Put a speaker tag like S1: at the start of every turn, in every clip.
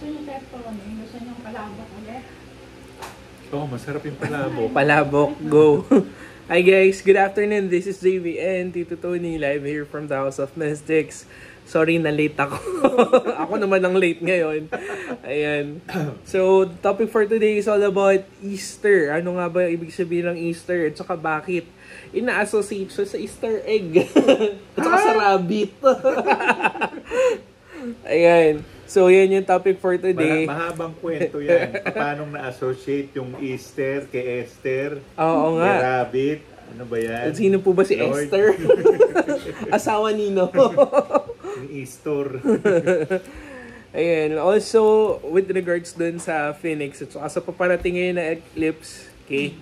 S1: gusto niyo pepperoni? Gusto niyo palabok ulit?
S2: Oo, masarap yung palabok.
S3: Palabok, go! Hi guys, good afternoon. This is JV and Tito Tony live here from the House of Mystics. Sorry na late ako. Ako naman ang late ngayon. Ayan. So, topic for today is all about Easter. Ano nga ba ibig sabihin ng Easter? At saka bakit ina-associate siya sa Easter egg? At saka sa rabbit. Ayan. So, yan yung topic for today.
S2: Mahabang kwento yan. Paano na-associate yung Easter kay Esther?
S3: Oo nga.
S2: Kay Rabbit? Ano ba yan?
S3: Sino po ba si
S2: Lord?
S3: Esther? Asawa nino.
S2: Yung Easter.
S3: Ayan. Also, with regards dun sa Phoenix, at saka sa paparating ngayon na eclipse. Okay?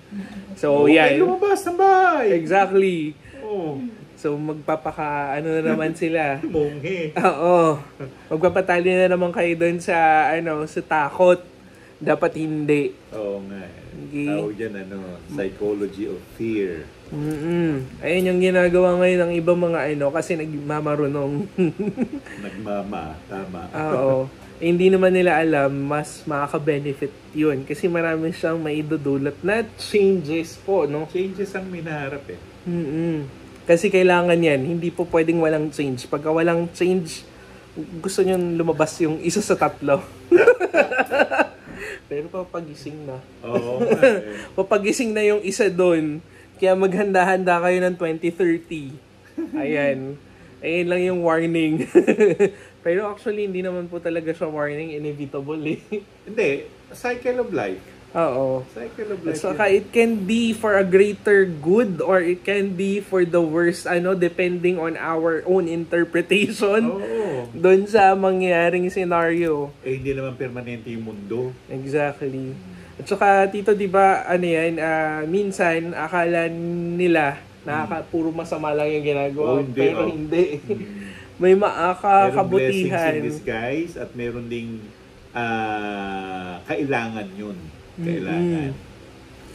S3: So, yan.
S2: Lumabas ng bahay!
S3: Exactly.
S2: Oh.
S3: So, ano na naman sila.
S2: Monghe.
S3: Oo. Magpapatali na naman kayo dun sa, sa takot. Dapat hindi.
S2: Oo nga.
S3: Okay.
S2: Tawag dyan, psychology of fear.
S3: Ayun yung ginagawa ngayon ng ibang mga kasi nagmamarunong.
S2: Tama.
S3: Oo. Hindi naman nila alam, mas makaka-benefit yun. Kasi marami siyang maidudulot na changes po, no?
S2: Changes ang minaharap eh.
S3: Kasi kailangan yan. Hindi po pwedeng walang change. Pagka walang change, gusto nyo lumabas yung isa sa tatlo. Pero papagising na.
S2: Oo.
S3: Papagising na yung isa doon. Kaya maghanda-handa kayo ng 2030. Ayan. Ayun lang yung warning. Pero actually, hindi naman po talaga siya warning. Inevitable eh.
S2: Hindi. Cycle of life.
S3: Oo.
S2: Cycle of life.
S3: At saka it can be for a greater good or it can be for the worst, depending on our own interpretation.
S2: Oo.
S3: Doon sa mangyayaring scenario.
S2: Hindi naman permanente yung mundo.
S3: Exactly. At saka, Tito, di ba, minsan, akala nila, puro masama lang yung ginagawa.
S2: Hindi,
S3: pero hindi. May makakabutihan.
S2: Meron blessings in disguise at meron ding kailangan yun. Kailangan.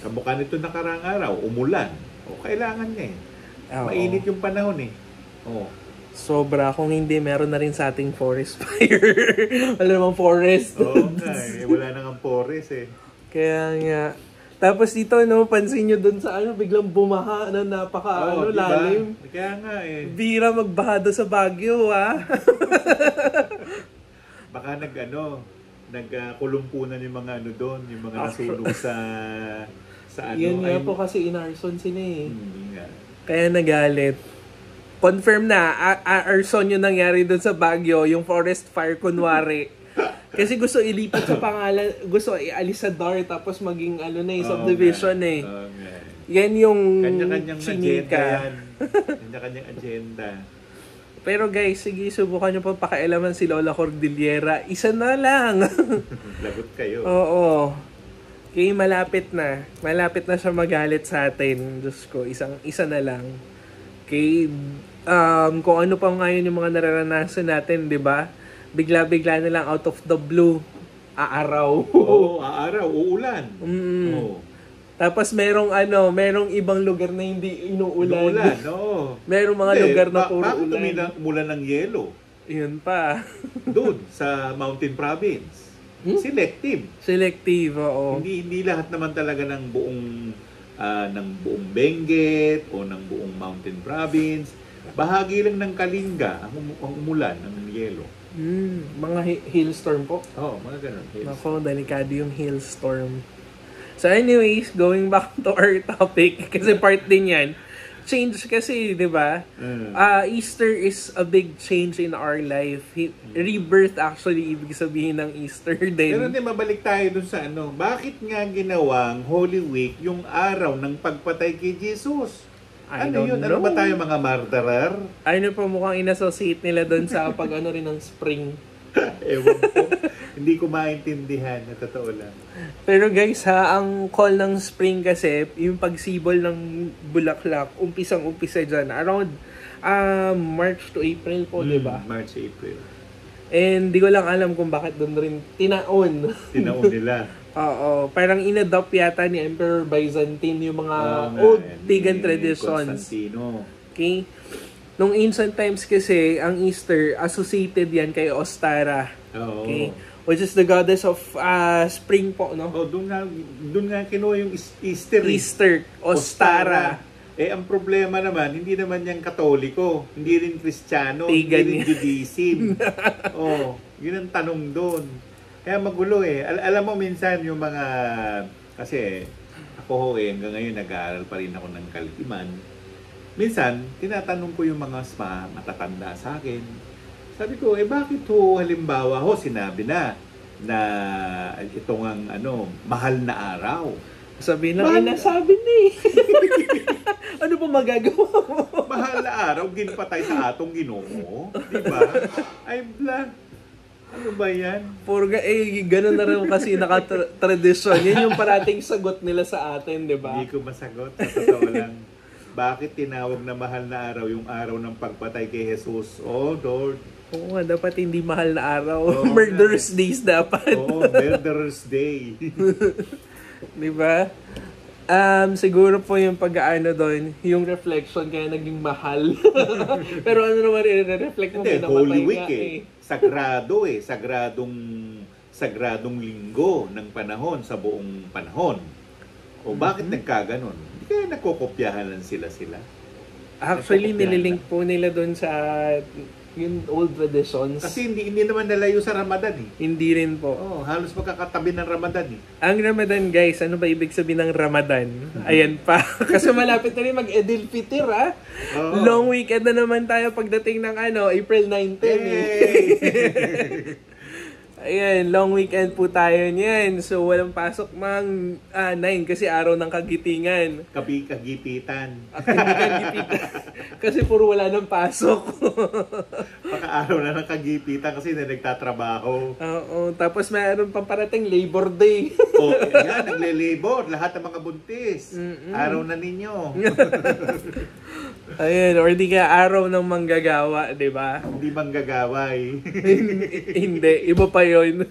S2: Kamukha nito nakarang araw, umulan. O, kailangan niya eh. Mainit yung panahon eh. Oh.
S3: Sobra. Kung hindi, meron na rin sa ating forest fire. Wala namang forest.
S2: Oo nga eh. Wala nang forest eh.
S3: Kaya nga. Tapos dito, pansin nyo dun sa biglang bumaha na diba? Lalim.
S2: Kaya nga eh.
S3: Bira magbaha doon sa Baguio, ha?
S2: Baka nagkulumpunan yung mga doon, yung mga nasunog sa
S3: Yan nga po kasi inarson sila eh.
S2: Nga.
S3: Kaya nagalit. Confirm na, arson yung nangyari doon sa Baguio, yung forest fire kunwari. Kasi gusto ilipat sa pangalan, gusto ialis sa DAR tapos maging subdivision eh. Yan yung
S2: kanya-kanyang
S3: sinika.
S2: agenda yan. Kanya-kanyang agenda.
S3: Pero guys, sige, subukan nyo pa pakialaman si Lola Cordillera. Isa na lang.
S2: Lagot kayo.
S3: Oo. Okay, malapit na. Malapit na siya magalit sa atin. Diyos ko, isa na lang. Okay, kung ano pa ngayon yung mga nararanasan natin, di ba? Bigla-bigla na lang out of the blue. Aaraw.
S2: Oo, aaraw. Uulan. Oo.
S3: Tapos merong ibang lugar na hindi inuulan.
S2: Oo.
S3: Merong mga lugar na puro ulan.
S2: Bakit umulan ng yelo?
S3: Yun pa.
S2: Doon, sa Mountain Province. Selective,
S3: oo.
S2: Hindi lahat naman talaga ng buong Benguet o ng buong Mountain Province. Bahagi lang ng Kalinga ang umulan ng yelo.
S3: Mga hailstorm po.
S2: Oo, mga ganun.
S3: Nako, delikado yung hailstorm. So anyways, going back to our topic, kasi part din yan. Change kasi, di ba? Easter is a big change in our life. Rebirth actually, ibig sabihin ng Easter din.
S2: Pero hindi, mabalik tayo dun sa bakit nga ginawang Holy Week yung araw ng pagpatay kay Jesus? Yun? Ano ba tayo, mga martyrer?
S3: Po, mukhang inassociate nila dun sa rin ng spring.
S2: Ewan ko. Hindi ko maintindihan, na totoo lang.
S3: Pero guys ang call ng spring kasi, yung pagsibol ng bulaklak, umpisang-umpisa dyan, around March to April po, di ba?
S2: March, April.
S3: And di ko lang alam kung bakit doon rin tinaon.
S2: Tinaon nila.
S3: Oo, parang inadopt yata ni Emperor Byzantine yung mga old pagan traditions.
S2: Constantino.
S3: Okay? Nung ancient times kasi, ang Easter, associated yan kay Ostara.
S2: Oo.
S3: Okay? which is the goddess of spring po, no?
S2: O, doon nga kinuha yung Easter.
S3: Easter, Ostara.
S2: Ang problema naman, hindi naman yan Katoliko, hindi rin Kristiyano,
S3: Pagan
S2: hindi rin Judaism. Yun ang tanong doon. Kaya magulo eh. Alam mo minsan yung mga, kasi ako hanggang ngayon nag-aaral pa rin ako ng kalitiman. Minsan, tinatanong ko yung mga matatanda sa akin. Sabi ko, bakit halimbawa sinabi na itong mahal na araw.
S3: Sabi na, nasabi na eh. Ano pa magagawa mo?
S2: Mahal na araw, ginpatay sa atong Ginoo. Diba? Ano ba yan?
S3: Ganun na rin kasi nakatradisyon. Yan yung parating sagot nila sa atin, di ba?
S2: Hindi ko masagot. Sa totoo lang. Bakit tinawag na mahal na araw yung araw ng pagpatay kay Jesus? Oh, Lord.
S3: Oo nga, dapat hindi mahal na araw. Murderous days dapat.
S2: Murderous day.
S3: Di ba? Siguro po yung pag-aano doon, yung reflection kaya naging mahal. Pero ano naman i-reflect mo?
S2: Hindi, Holy Week Sagrado sagradong linggo ng panahon sa buong panahon. O bakit nagkaganon? Hindi kaya nagkokopyahan lang sila?
S3: Actually, nililink po nila doon sa yung old traditions.
S2: Kasi hindi naman nalayo sa Ramadan eh.
S3: Hindi rin po.
S2: Halos magkakatabi ng Ramadan eh.
S3: Ang Ramadan, guys, ano ba ibig sabihin ng Ramadan? Ayan pa. Kasi malapit na rin mag-Eidul Fitr, ha? Long weekend na naman tayo pagdating ng April 19 eh. Ayan, long weekend po tayo niyan. So, walang pasok mang 9 kasi araw ng kagitingan.
S2: Kagipitan.
S3: Hindi kagipitan. Kasi puro wala ng pasok.
S2: Paka-araw na ng kagipitan kasi na nagtatrabaho.
S3: Oo, tapos mayroon pang parating Labor Day.
S2: Yan, nagle-labor. Lahat ng mga buntis. Araw na ninyo.
S3: Ayan, or di kaya araw ng manggagawa, di ba?
S2: Hindi manggagaway.
S3: Hindi, iba pa yun.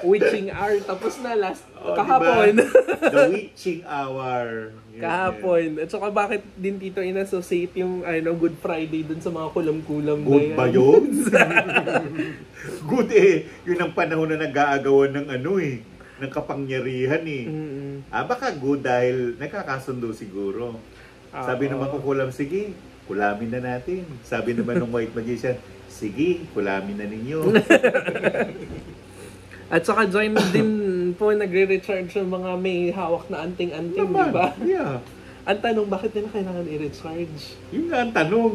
S3: Witching hour, tapos na kahapon.
S2: Diba? The witching hour.
S3: Kahapon. At saka bakit din Tito in-associate yung Good Friday dun sa mga kulam-kulam na
S2: Good
S3: yan?
S2: ba yun? Good yun ang panahon na nag-aagawan ng ng kapangyarihan baka good dahil nagkakasundo siguro. Sabi naman ko kulam, sige, kulamin na natin. Sabi naman ng white magician, sige, kulamin na ninyo. At
S3: saka join din po nagre-recharge ng mga may hawak na anting-anting, di ba?
S2: Yeah.
S3: Ang tanong, bakit nila kailangan i-recharge?
S2: Yun nga ang tanong.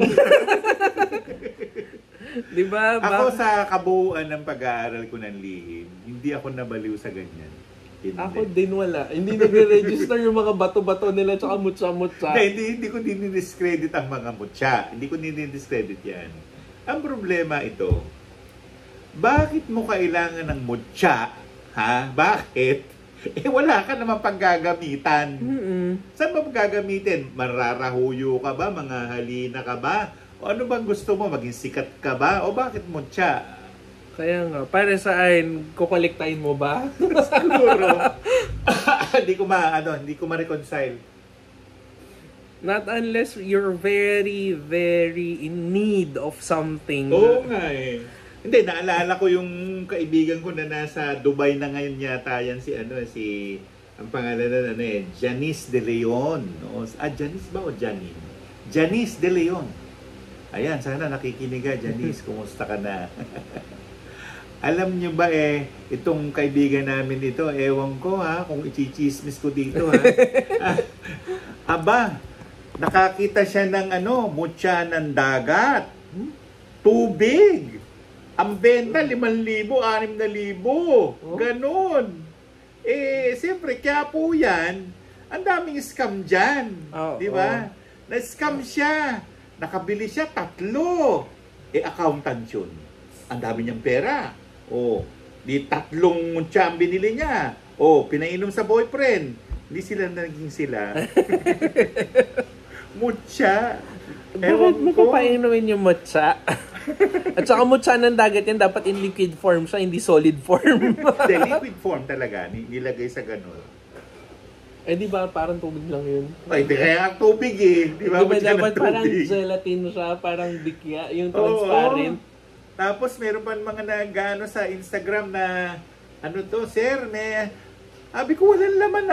S3: Di ba?
S2: Ako sa kabuuan ng pag-aaral ko ng lihim, hindi ako nabaliw sa ganyan. Hindi.
S3: Ako din wala. Hindi nagre-register yung mga bato-bato nila tsaka mutsa-mutsa.
S2: Hindi ko din-discredit ang mga mutsa. Hindi ko din-discredit yan. Ang problema ito, bakit mo kailangan ng mutsa? Ha? Bakit? Wala ka naman paggagamitan. Saan ba gagamitin? Mararahuyo ka ba? Mga halina ka ba? O ano bang gusto mo? Maging sikat ka ba? O bakit mutsa?
S3: Kaya nga, para saan, kukolektahin mo ba?
S2: Siguro. Hindi ko ma-reconcile.
S3: Not unless you're very, very in need of something.
S2: Oo nga eh. Hindi, naalala ko yung kaibigan ko na nasa Dubai na ngayon yata yan ang pangalan na Janice De Leon. Janice ba o Janine? Janice De Leon. Ayan, sana nakikinig ka, Janice. Kumusta ka na? Alam nyo ba itong kaibigan namin dito, ewan ko kung ichichismis ko dito Aba, nakakita siya ng mutya ng dagat. Tubig. Ang benta, 5,000, 6,000. Ganon. Siyempre, kaya po yan, ang daming scam dyan. Di ba? Na-scam siya. Nakabili siya 3. Accountant yun. Ang dami niyang pera. Di 3 mutya ang binili niya. Pinainom sa boyfriend. Hindi sila naging sila. Mutya.
S3: Bakit mo ko painumin yung mutya? At saka mutya ng dagat yan, dapat in liquid form siya, hindi solid form.
S2: Hindi, liquid form talaga. Nilagay sa ganun.
S3: Di ba parang tubig lang yun?
S2: Hindi kaya ang tubig Di ba
S3: dapat parang gelatin siya, parang dikya, yung transparent.
S2: Tapos meron pa mga nag-ano sa Instagram na, ano to, sir, sabi ko, walang laman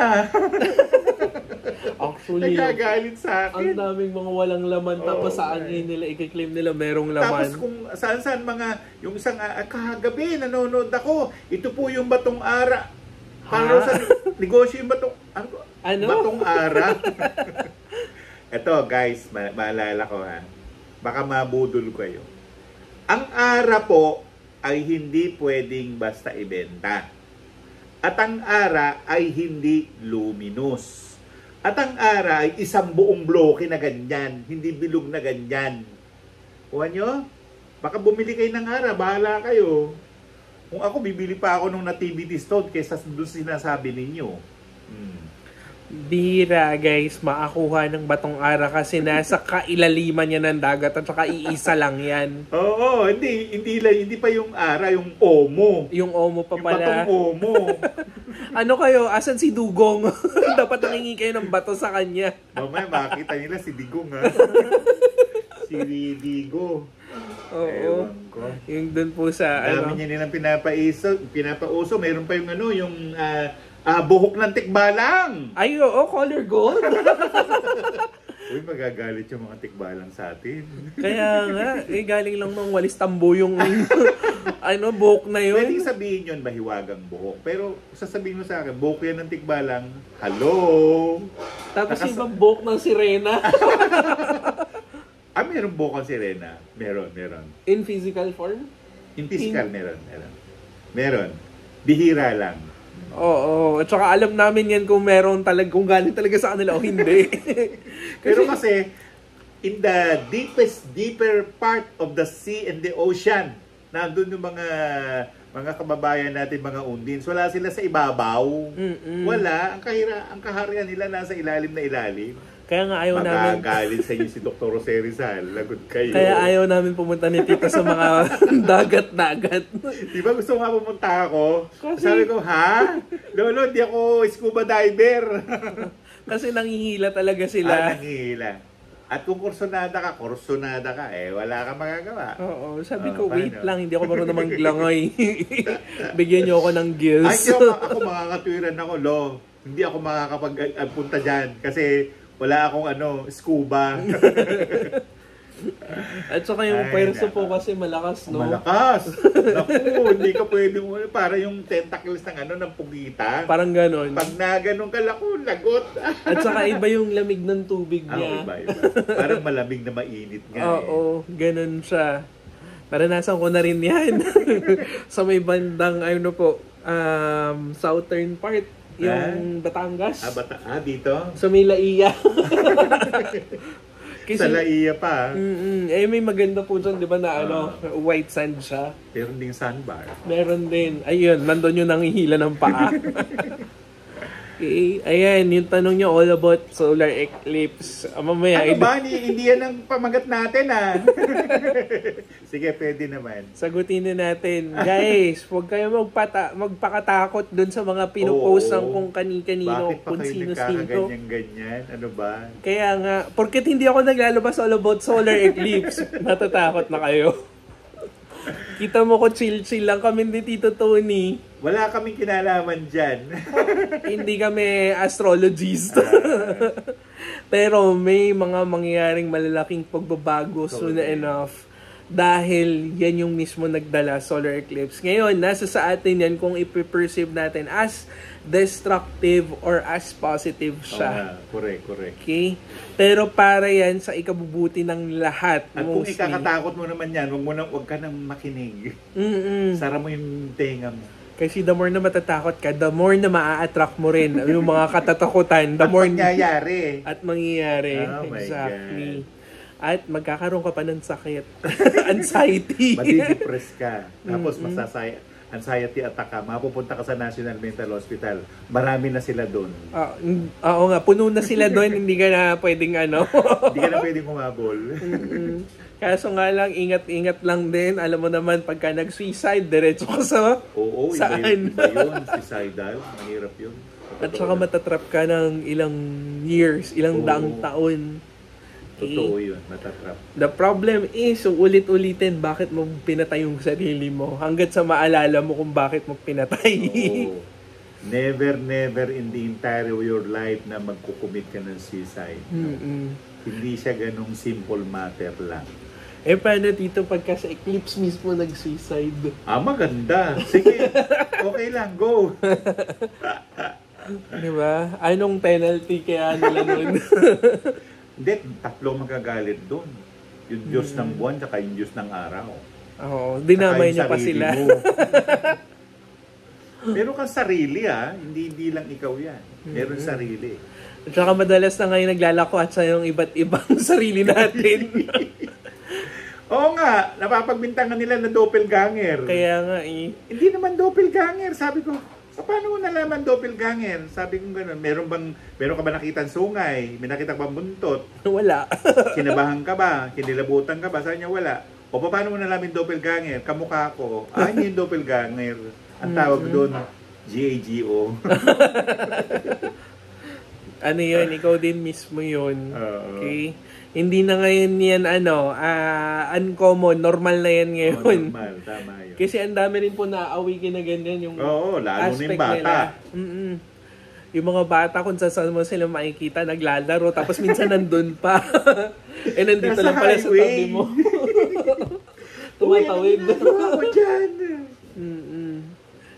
S3: Actually,
S2: nagagalit sa
S3: ang
S2: akin.
S3: daming mga walang laman, tapos saan nila i-claim nila merong laman.
S2: Tapos kung saan mga, yung isang kagabi, nanonood ako, ito po yung batong ara. Para sa negosyo yung batong,
S3: Ano?
S2: Batong ara. Ito guys, maalala ko ha. Baka mabudol kayo. Ang ara po ay hindi pwedeng basta ibenta. At ang ara ay hindi luminous. At ang ara ay isang buong bloke na ganyan, hindi bilog na ganyan. Kuha nyo? Baka bumili kayo ng ara, bahala kayo. Kung ako, bibili pa ako ng nativity stone kaysa doon sinasabi ninyo.
S3: Bira guys, makakuha ng batong ara kasi nasa kailaliman niya ng dagat at saka iisa lang yan.
S2: Oo, hindi pa yung ara, yung omo.
S3: Yung omo pa
S2: Yung
S3: pala.
S2: batong omo.
S3: Ano kayo? Asan si Dugong? Dapat nangingi kayo ng bato sa kanya.
S2: Mamaya makita nila si Digong ha. Si Digo.
S3: Oo.
S2: Ewan ko.
S3: Yung dun po sa
S2: Dami niya nilang pinapauso. Mayroon pa yung yung buhok ng tikbalang.
S3: Ay, oo, color gold.
S2: Uy, magagalit yung mga tikbalang sa atin.
S3: Kaya nga, galing lang ng walis tambo yung buhok na yun.
S2: Pwedeng sabihin yun, mahiwagang buhok. Pero sasabihin mo sa akin, buhok yan ng tikbalang, hello?
S3: Tapos ibang buhok ng sirena.
S2: Meron buhok ang sirena. Meron.
S3: In physical form?
S2: In physical, meron. Bihira lang.
S3: Oo. At saka alam namin yan kung meron talaga, kung galing talaga sa kanila o hindi.
S2: Pero kasi, in the deeper part of the sea and the ocean, nandun yung mga kababayan natin, mga undins. Wala sila sa ibabaw. Wala. Ang kaharian nila nasa ilalim na ilalim.
S3: Kaya nga ayaw namin.
S2: Magagalit sa inyo si Dr. Jose Rizal. Lagot kayo.
S3: Kaya ayaw namin pumunta ni Tita sa mga dagat-dagat.
S2: Di ba gusto nga pumunta ako?
S3: Kasi...
S2: Sabi ko, ha? Lolo, di ako scuba diver.
S3: Kasi nangihila talaga sila.
S2: Nangihila. At kung kursonada ka, wala kang magagawa.
S3: Oo, sabi ko,
S2: paano?
S3: wait lang, hindi ako marunong maglangoy. Bigyan niyo ako ng gills.
S2: Ay, ako makakatwiran ako, Lo. Hindi ako makakapagpunta dyan kasi wala akong scuba.
S3: At saka yung pwerso po kasi malakas, no?
S2: Malakas! Naku, hindi ka pwede para yung tentacles ng pugita.
S3: Parang ganon.
S2: Pag na ganon ka, lagot.
S3: At saka iba yung lamig ng tubig niya.
S2: Iba. Parang malamig na mainit nga.
S3: Oo, ganon siya. Naranasan ko na rin yan. Sa may bandang, southern part, yung Batangas.
S2: Dito?
S3: Sa may Laia. Kasi,
S2: sa Laia pa.
S3: may maganda po dyan, di ba, na white sand siya.
S2: Meron ding sandbar.
S3: Meron din. Ayun, nandun yung nangihila ng paa. Okay. Ayan, yung tanong nyo all about solar eclipse. Mamaya,
S2: hindi yan ang pamagat natin, Sige, pwede naman.
S3: sagutin na natin. Guys, huwag kayo magpakatakot dun sa mga pinupost ng kung kani-kanino, kung sino-sino.
S2: Bakit pa kayo nagkakaganyan-ganyan? Ano ba?
S3: Kaya nga, porket hindi ako naglalabas all about solar eclipse, natatakot na kayo. Kita mo ko chill-chill lang kami ni Tito Tony.
S2: Wala kaming kinalaman dyan.
S3: Hindi kami astrologist. Pero may mga mangyayaring malalaking pagbabago soon enough. Dahil yan yung mismo nagdala solar eclipse. Ngayon, nasa sa atin yan kung ipiperceive natin as destructive or as positive siya.
S2: Correct.
S3: Okay? Pero para yan sa ikabubuti ng lahat.
S2: At kung ikakatakot mo naman yan, huwag ka nang makinig. Sara mo yung tenga mo.
S3: Kasi the more na matatakot ka, the more na maa-attract mo rin yung mga katatakutan. The more
S2: mangyayari.
S3: At mangyayari.
S2: Oh my
S3: exactly.
S2: God.
S3: At magkakaroon ka pa ng sakit. Anxiety.
S2: Madidepress ka. Tapos anxiety attack ka. Mapupunta ka sa National Mental Hospital. Marami na sila doon.
S3: Oo nga, puno na sila doon. Hindi ka na pwedeng
S2: Hindi ka na pwedeng kumabol.
S3: Kaso nga lang, ingat-ingat lang din. Alam mo naman, pagka nag-suicide, diretso ka sa saan?
S2: Iba yun. Suicidal. Mahirap yun.
S3: At saka matatrap ka ng ilang years, ilang daang taon.
S2: Totoo yun, matatrap.
S3: The problem is, ulit-ulitin, bakit mo pinatay yung sarili mo? Hanggat sa maalala mo kung bakit mo pinatay.
S2: Oo. Never in the entire of your life na magkukumit ka ng suicide. Hindi siya ganong simple matter lang.
S3: Paano dito pagka sa eclipse mismo nag-suicide?
S2: Maganda. Sige, okay lang, go.
S3: Diba? Anong penalty kaya nila nun?
S2: Hindi, tatlo magagalit doon. Yung Diyos ng buwan, saka yung Diyos ng araw.
S3: Oo, dinamay niyo pa sila.
S2: Meron kang sarili hindi lang ikaw yan. Meron sarili.
S3: At saka madalas na ngayon naglalakwat sa yung iba't ibang sarili natin.
S2: Oo nga, napapagbintangan nila na doppelganger.
S3: Kaya nga
S2: Hindi naman doppelganger. Sabi ko, paano mo nalaman doppelganger? Sabi ko gano'n, meron ka ba nakitang sungay? May nakita ka ba buntot?
S3: Wala.
S2: Kinabahan ka ba? Kinilabutan ka ba? Sabi niya wala. O paano mo nalaman doppelganger? Kamukha ko. Hindi yung doppelganger. Ang tawag doon, GAGO.
S3: Ano yun? Ikaw din mismo yun. Okay? Hindi na ngayon yan, uncommon. Normal na yan ngayon.
S2: Normal, tama yun.
S3: Kasi ang dami rin po naaawi na ganyan yung
S2: lalo na yung bata.
S3: nila. Yung mga bata, kung saan mo sila makikita, naglalaro, tapos minsan nandun pa. Nandito lang pala sa tabi mo. Tumatawid.
S2: Ako dyan.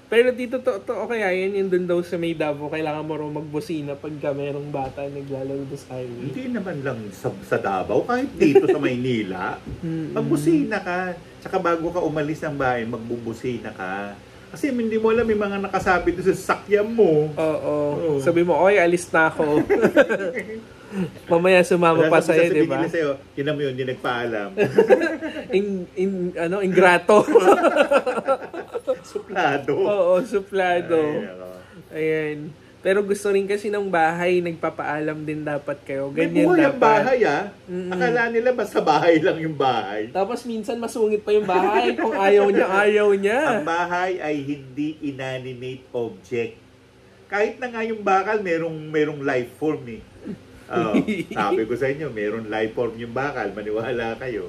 S3: Pero dito, kaya yan yung dun daw sa may Davao, kailangan mo rin magbusina pagka merong bata naglalaro sa highway.
S2: Hindi naman lang sa Davao, kahit dito sa Maynila, magbusina ka. Tsaka bago ka umalis ng bahay, magbubusina ka. Kasi hindi mo alam, may mga nakasabi doon sa sakyan mo.
S3: Oo. Sabi mo, oy, alis na ako. Mamaya sumama pa sa'yo, di ba?
S2: Sa'yo, yun mo yun, hindi nagpaalam.
S3: Ingrato.
S2: Suplado.
S3: Oo, suplado. Ayan. Pero gusto rin kasi ng bahay, nagpapaalam din dapat kayo. Ganyan
S2: may buhay
S3: dapat.
S2: ang bahay Akala nila basta bahay lang yung bahay.
S3: Tapos minsan masungit pa yung bahay. Kung ayaw niya.
S2: Ang bahay ay hindi inanimate object. Kahit na nga yung bakal, merong life form sabi ko sa inyo, merong life form yung bakal. Maniwala kayo.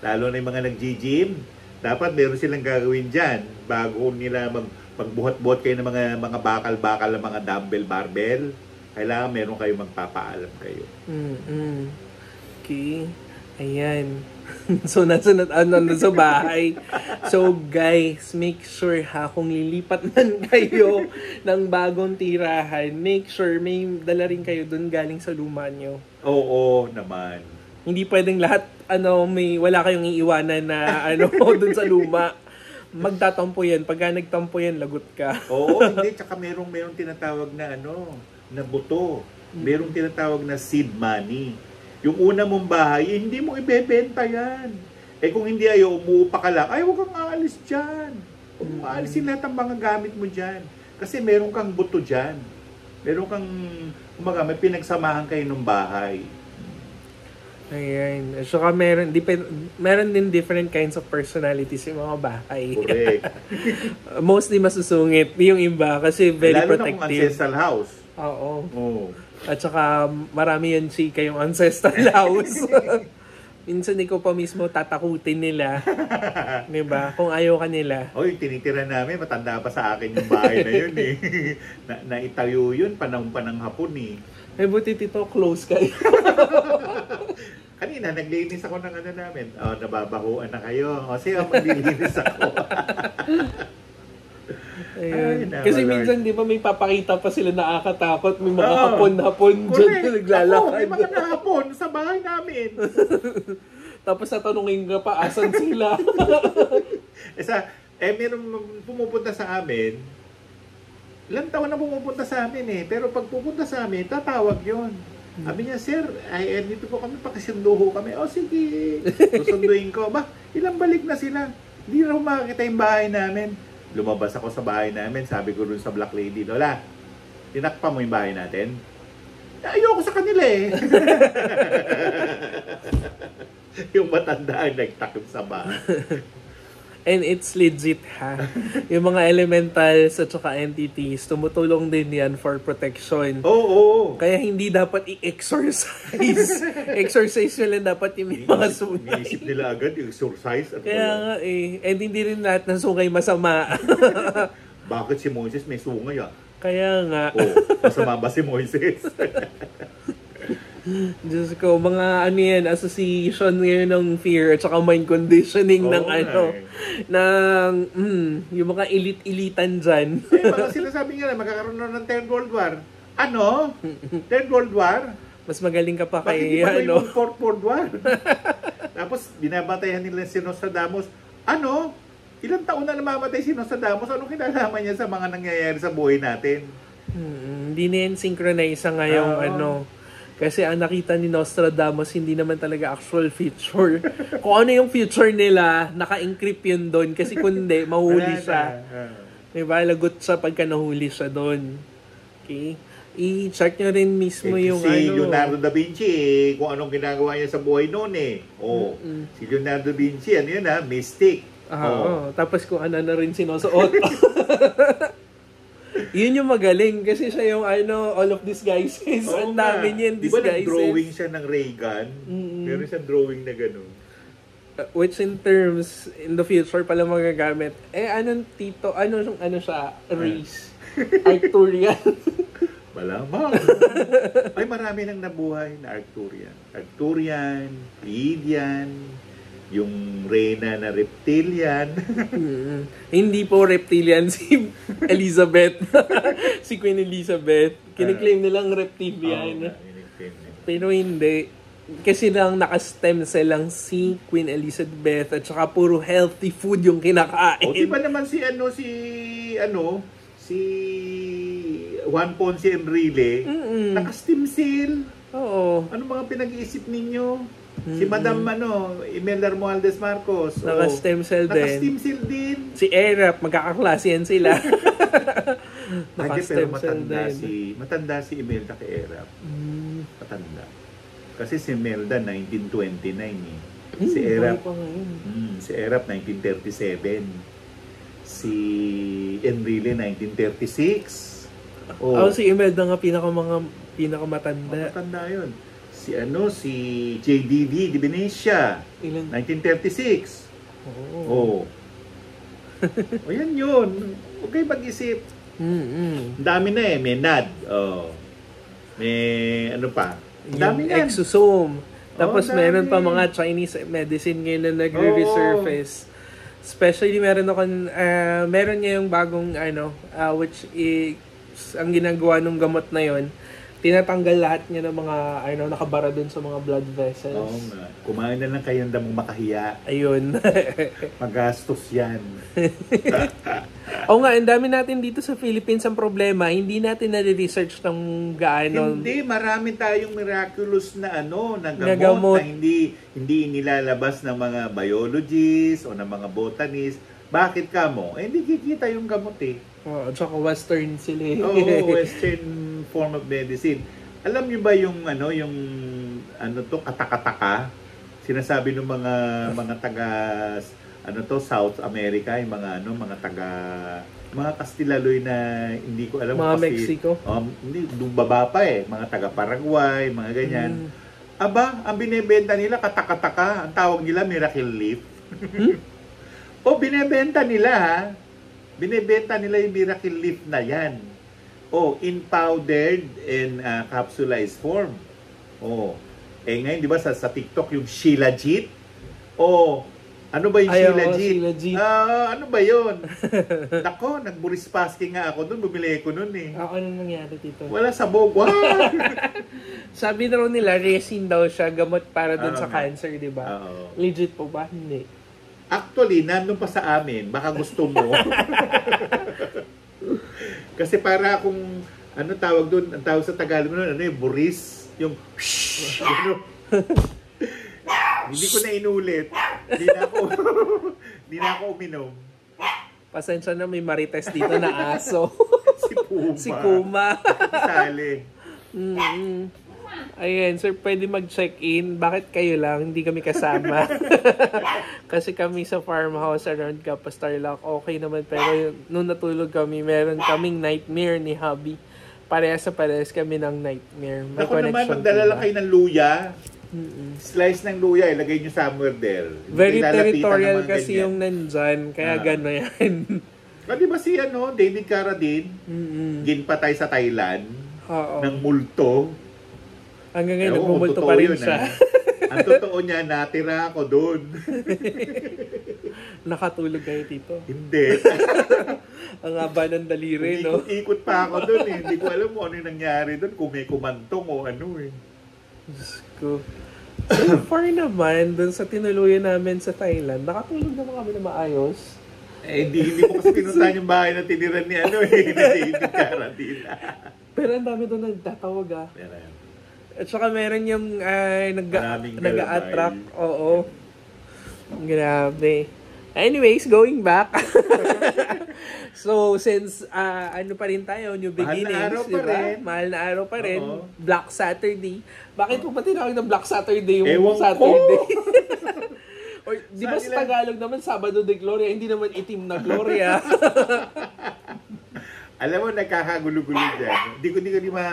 S2: Lalo na yung mga nag-gym, dapat meron silang gagawin dyan bago nila magbuhat-buhat kayo ng mga bakal-bakal ng mga dumbbell, barbell. Kailangan meron kayo magpapaalam kayo.
S3: Okay. Ayan. So, nasa sa bahay. So, guys, make sure kung lilipat man kayo ng bagong tirahan, make sure may dala rin kayo dun galing sa luma nyo.
S2: Oo naman.
S3: Hindi pwedeng lahat, wala kayong iiwanan na, dun sa luma. Magtatampo yan. Pagka nagtampo yan, lagot ka.
S2: Oo, hindi. Tsaka merong tinatawag na na buto. Merong tinatawag na seed money. Yung una mong bahay, hindi mo ibebenta yan. Kung hindi umuupa ka lang, huwag kang aalis dyan. Huwag mo aalisin lahat ang mga gamit mo dyan. Kasi meron kang buto dyan. Meron kang, may pinagsamahan kayo ng bahay.
S3: Ayan. So, meron din different kinds of personalities yung mga bahay.
S2: Correct.
S3: Mostly masusungit yung iba kasi very
S2: lalo
S3: protective.
S2: Lalo na kung ancestral house.
S3: Oo. At saka marami yan yung ancestral house. Minsan ikaw pa mismo tatakutin nila. Diba? Kung ayaw ka nila.
S2: Tinitira namin, matanda pa sa akin yung bahay na yun naitayo yun, panahon pa ng hapon
S3: buti tito, close kayo.
S2: Kanina, naglinis ako ng namin. Nababahuan na kayo. Sige, maglilinis ako.
S3: Ayun. Kasi minsan, di ba, may papakita pa sila nakakatakot. May mga hapon-hapon dyan na naglalakad.
S2: May mga nahapon sa bahay namin.
S3: Tapos tatanungin ka pa, asan sila?
S2: Meron pumupunta sa amin. Ilang taon na pumupunta sa amin Pero pag pupunta sa amin, tatawag yon. Sabi niya, sir, dito po kami, pakisundo kami. Sige. Susunduin ko. Ilang balik na sila. Hindi raw makakita yung bahay namin. Lumabas ako sa bahay namin. Sabi ko dun sa Black Lady, Lola, tinakpa mo yung bahay natin? Ayoko sa kanila Yung matanda ang nagtakip sa bahay.
S3: And it's legit ha. Yung mga elementals at saka entities, tumutulong din yan for protection.
S2: Oo.
S3: Kaya hindi dapat i-exorcise. Exorcise nyo lang dapat yung mga sungay.
S2: Iniisip nila agad yung exercise.
S3: Kaya nga And hindi rin lahat ng sungay masama.
S2: Bakit si Moises may sungay
S3: Kaya nga.
S2: Masama ba si Moises?
S3: Diyos ko, mga association ngayon ng fear at saka mind conditioning ng yung mga elite-elitan dyan.
S2: Mga sinasabi nga magkakaroon na ng Third World War. Ano? Third World War?
S3: Mas magaling ka pa
S2: Bakit
S3: kay
S2: yung Fourth World War? Tapos, binabatayan nila si Nostradamus. Ilang taon na namamatay si Nostradamus? Anong kinalaman niya sa mga nangyayari sa buhay natin?
S3: Hindi na yan synchronize ngayong Kasi ang nakita ni Nostradamus, hindi naman talaga actual future. Kung ano yung future nila, naka-encrypt yun doon. Kasi kung hindi, mahuli siya. Diba? Lagot siya pagka nahuli siya doon. Okay? I-check nyo rin mismo yung
S2: si Leonardo da Vinci, kung anong ginagawa niya sa buhay noon Si Leonardo da Vinci, mystic.
S3: Tapos kung ano na rin sinusuot. Yun yung magaling kasi siya yung all of these guises. Ang dami niya yung disguises.
S2: Diba nag-drawing siya ng ray gun? Meron siyang drawing na gano'n.
S3: Which in terms, in the future pala magagamit. Anong siya? Race. Arcturian.
S2: Malamang. Ay, marami nang nabuhay na Arcturian. Arcturian, Pleiadian, yung reyna na reptilian.
S3: Hindi po reptilian si Elizabeth. Si Queen Elizabeth. Kiniklaim nilang reptilian. Pero hindi. Kasi lang naka-stem cell lang si Queen Elizabeth at saka puro healthy food yung kinakain.
S2: Di ba naman si Juan Ponce Enrile, naka-stem cell.
S3: Oo.
S2: Ano mga pinag-iisip ninyo? Si Madam Imelda Romualdez Marcos.
S3: Naka-stem cell din.
S2: Naka-stem cell din.
S3: Si Erap, magkakaklase yan sila.
S2: Naka-stem cell din. Matanda si Imelda kay Erap. Matanda. Kasi si Imelda 1929 Si Erap si Erap 1937. Si Enrile 1936.
S3: Si Imelda nga pinakamatanda.
S2: Matanda yun. Si JDD de Venecia, 1936. O yan yun. Huwag kayo mag-isip. Dami na may NAD. May pa. Dami yan.
S3: Exosome. Tapos meron pa mga Chinese medicine ngayon na nagre-resurface. Especially meron niya yung bagong which ang ginagawa ng gamot na yon, tinatanggal lahat niya ng mga nakabara dun sa mga blood vessels.
S2: Oo nga. Kumain na lang kayo ng damong makahiya.
S3: Ayun.
S2: Magastos yan.
S3: Oo nga, ang dami natin dito sa Philippines ang problema, hindi natin na-research ng gaano.
S2: Hindi, marami tayong miraculous na na gamot na hindi inilalabas ng mga biologists o ng mga botanists. Bakit kamo? Hindi kikita yung gamot
S3: At saka western sila.
S2: Western form of medicine. Alam niyo ba yung katakataka? Sinasabi ng mga taga South America, yung mga taga mga Kastilaloy na hindi ko alam
S3: mga
S2: kasi
S3: Mexico.
S2: Hindi baba pa mga taga Paraguay, mga ganyan. Aba, ang binebenta nila katakataka, ang tawag nila miracle leaf. Binebenta nila Binebenta nila yung miracle leaf na yan. In powdered and capsulized form. Ngayon, di ba sa TikTok yung Shilajit? Ano ba yung Shilajit? Ano ba yun? Nako, nagburispaski nga ako doon. Bumili ko noon
S3: Ano nangyari dito?
S2: Wala sabog.
S3: Sabi na rin nila, resin daw siya, gamot para doon sa cancer, di ba? Legit po ba? Hindi.
S2: Actually, nandun pa sa amin. Baka gusto mo. Kasi para akong, tawag doon, ang tawag sa Tagalog noon, buris. Yung, hindi ko na inulit. Hindi na ako uminom.
S3: Pasensya na, may marites dito na aso.
S2: Si Puma.
S3: Si Puma.
S2: Sali.
S3: Ayan, sir, pwede mag-check-in. Bakit kayo lang? Hindi kami kasama. Kasi kami sa farmhouse around Capas Tarlac, okay naman. Pero nung natulog kami, meron kaming nightmare ni Hubby. Parehas sa parehas kami ng nightmare. May
S2: Ako naman,
S3: connection
S2: magdala lang
S3: ba?
S2: kayo ng luya.
S3: Mm-mm.
S2: Slice ng luya, ilagay nyo somewhere there. Hindi
S3: Very
S2: kayo lalapitan
S3: territorial
S2: ng mga
S3: kasi
S2: ganyan.
S3: yung nandyan. Kaya
S2: Ah.
S3: gano'n yan.
S2: Di ba si David Carradine,
S3: Mm-mm.
S2: ginpatay sa Thailand
S3: Oo.
S2: ng multo.
S3: Hanggang ngayon,
S2: Ewan ko kung
S3: nagmumulto
S2: totoo
S3: pa rin
S2: yun,
S3: siya.
S2: Ang totoo niya, natira ako doon.
S3: Nakatulog kayo, Tito.
S2: Hindi.
S3: Ang haba ng daliri, no?
S2: Ikot pa ako doon eh. Hindi ko alam mo ano yung nangyari doon. Kung may kumantong o ano eh.
S3: Diyos ko. So far naman, dun sa tinuluyan namin sa Thailand, nakatulog naman kami na maayos.
S2: Hindi ko kasi pinuntahan yung bahay na tiniran ni ni David Carradine.
S3: Pero ang dami doon nagtatawag ah.
S2: Pero yan.
S3: At saka meron yung
S2: Maraming
S3: nag-a-attract. Oo. Grabe. Anyways, going back. So, since ano pa rin tayo, new
S2: Mahal na
S3: beginnings,
S2: araw pa
S3: diba?
S2: rin.
S3: Mahal na araw pa rin.
S2: Oo.
S3: Black Saturday. Bakit po ba tinawag ng Black Saturday yung
S2: Ewan ko.
S3: Saturday? Or, di ba
S2: Saan
S3: sa
S2: nila-
S3: Tagalog naman, Sabado de Gloria, hindi naman itim na Gloria.
S2: Alam mo, nagkakagulo-gulo dyan. Hindi ko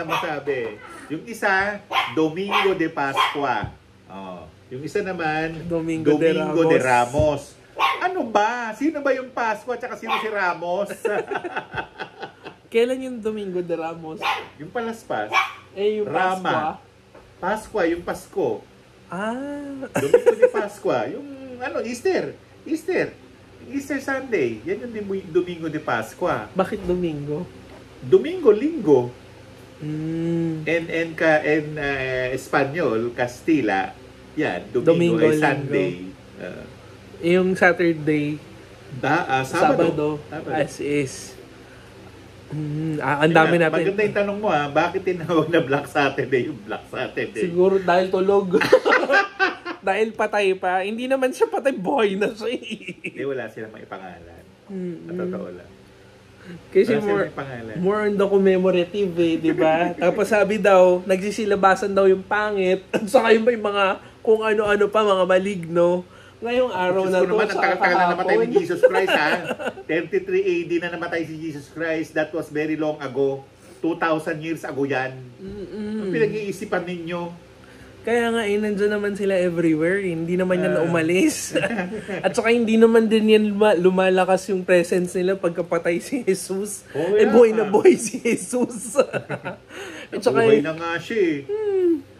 S2: masabi. Yung isa, Domingo de Pascua. Oh. Yung isa naman,
S3: Domingo de
S2: de Ramos. Ano ba? Sino ba yung Pascua at sino si Ramos?
S3: Kailan yung Domingo de Ramos?
S2: Yung palaspas.
S3: Eh, yung
S2: Rama.
S3: Pascua.
S2: Pascua, yung Pasko.
S3: Ah.
S2: Domingo de Pascua. Yung Easter. Easter Sunday. Yan yung Domingo de Pascua.
S3: Bakit Domingo?
S2: Domingo, linggo.
S3: Mm.
S2: En Espanyol, Castilla. Yan,
S3: Domingo,
S2: Domingo ay
S3: linggo.
S2: Sunday.
S3: Yung Saturday,
S2: Sabado.
S3: as is. Ang dami natin.
S2: Maganda yung tanong mo bakit tinawag na Black Saturday yung Black Saturday?
S3: Siguro dahil tulog. Dahil patay pa. Hindi naman siya patay, boy na siya.
S2: Hindi, wala silang may pangalan. At totoo lang.
S3: Kasi
S2: Wala silang may pangalan.
S3: more on the commemorative di ba? Tapos sabi daw, nagsisilabasan daw yung pangit. At saka yung may mga, kung ano-ano pa, mga maligno. Ngayong araw
S2: Diyos
S3: na
S2: ko
S3: to,
S2: naman, ang
S3: sa
S2: tagal-tagal na namatay ni
S3: kahapon.
S2: Jesus Christ 33 AD na namatay si Jesus Christ. That was very long ago. 2,000 years ago yan. Ang pinag-iisipan ninyo.
S3: Kaya nga, nandyan naman sila everywhere. Hindi naman yan umalis. At saka hindi naman din yan lumalakas yung presence nila pagkapatay si Jesus.
S2: Oh,
S3: Eh,
S2: yeah.
S3: buhay na buhay si Jesus. At saka,
S2: Buhay na nga siya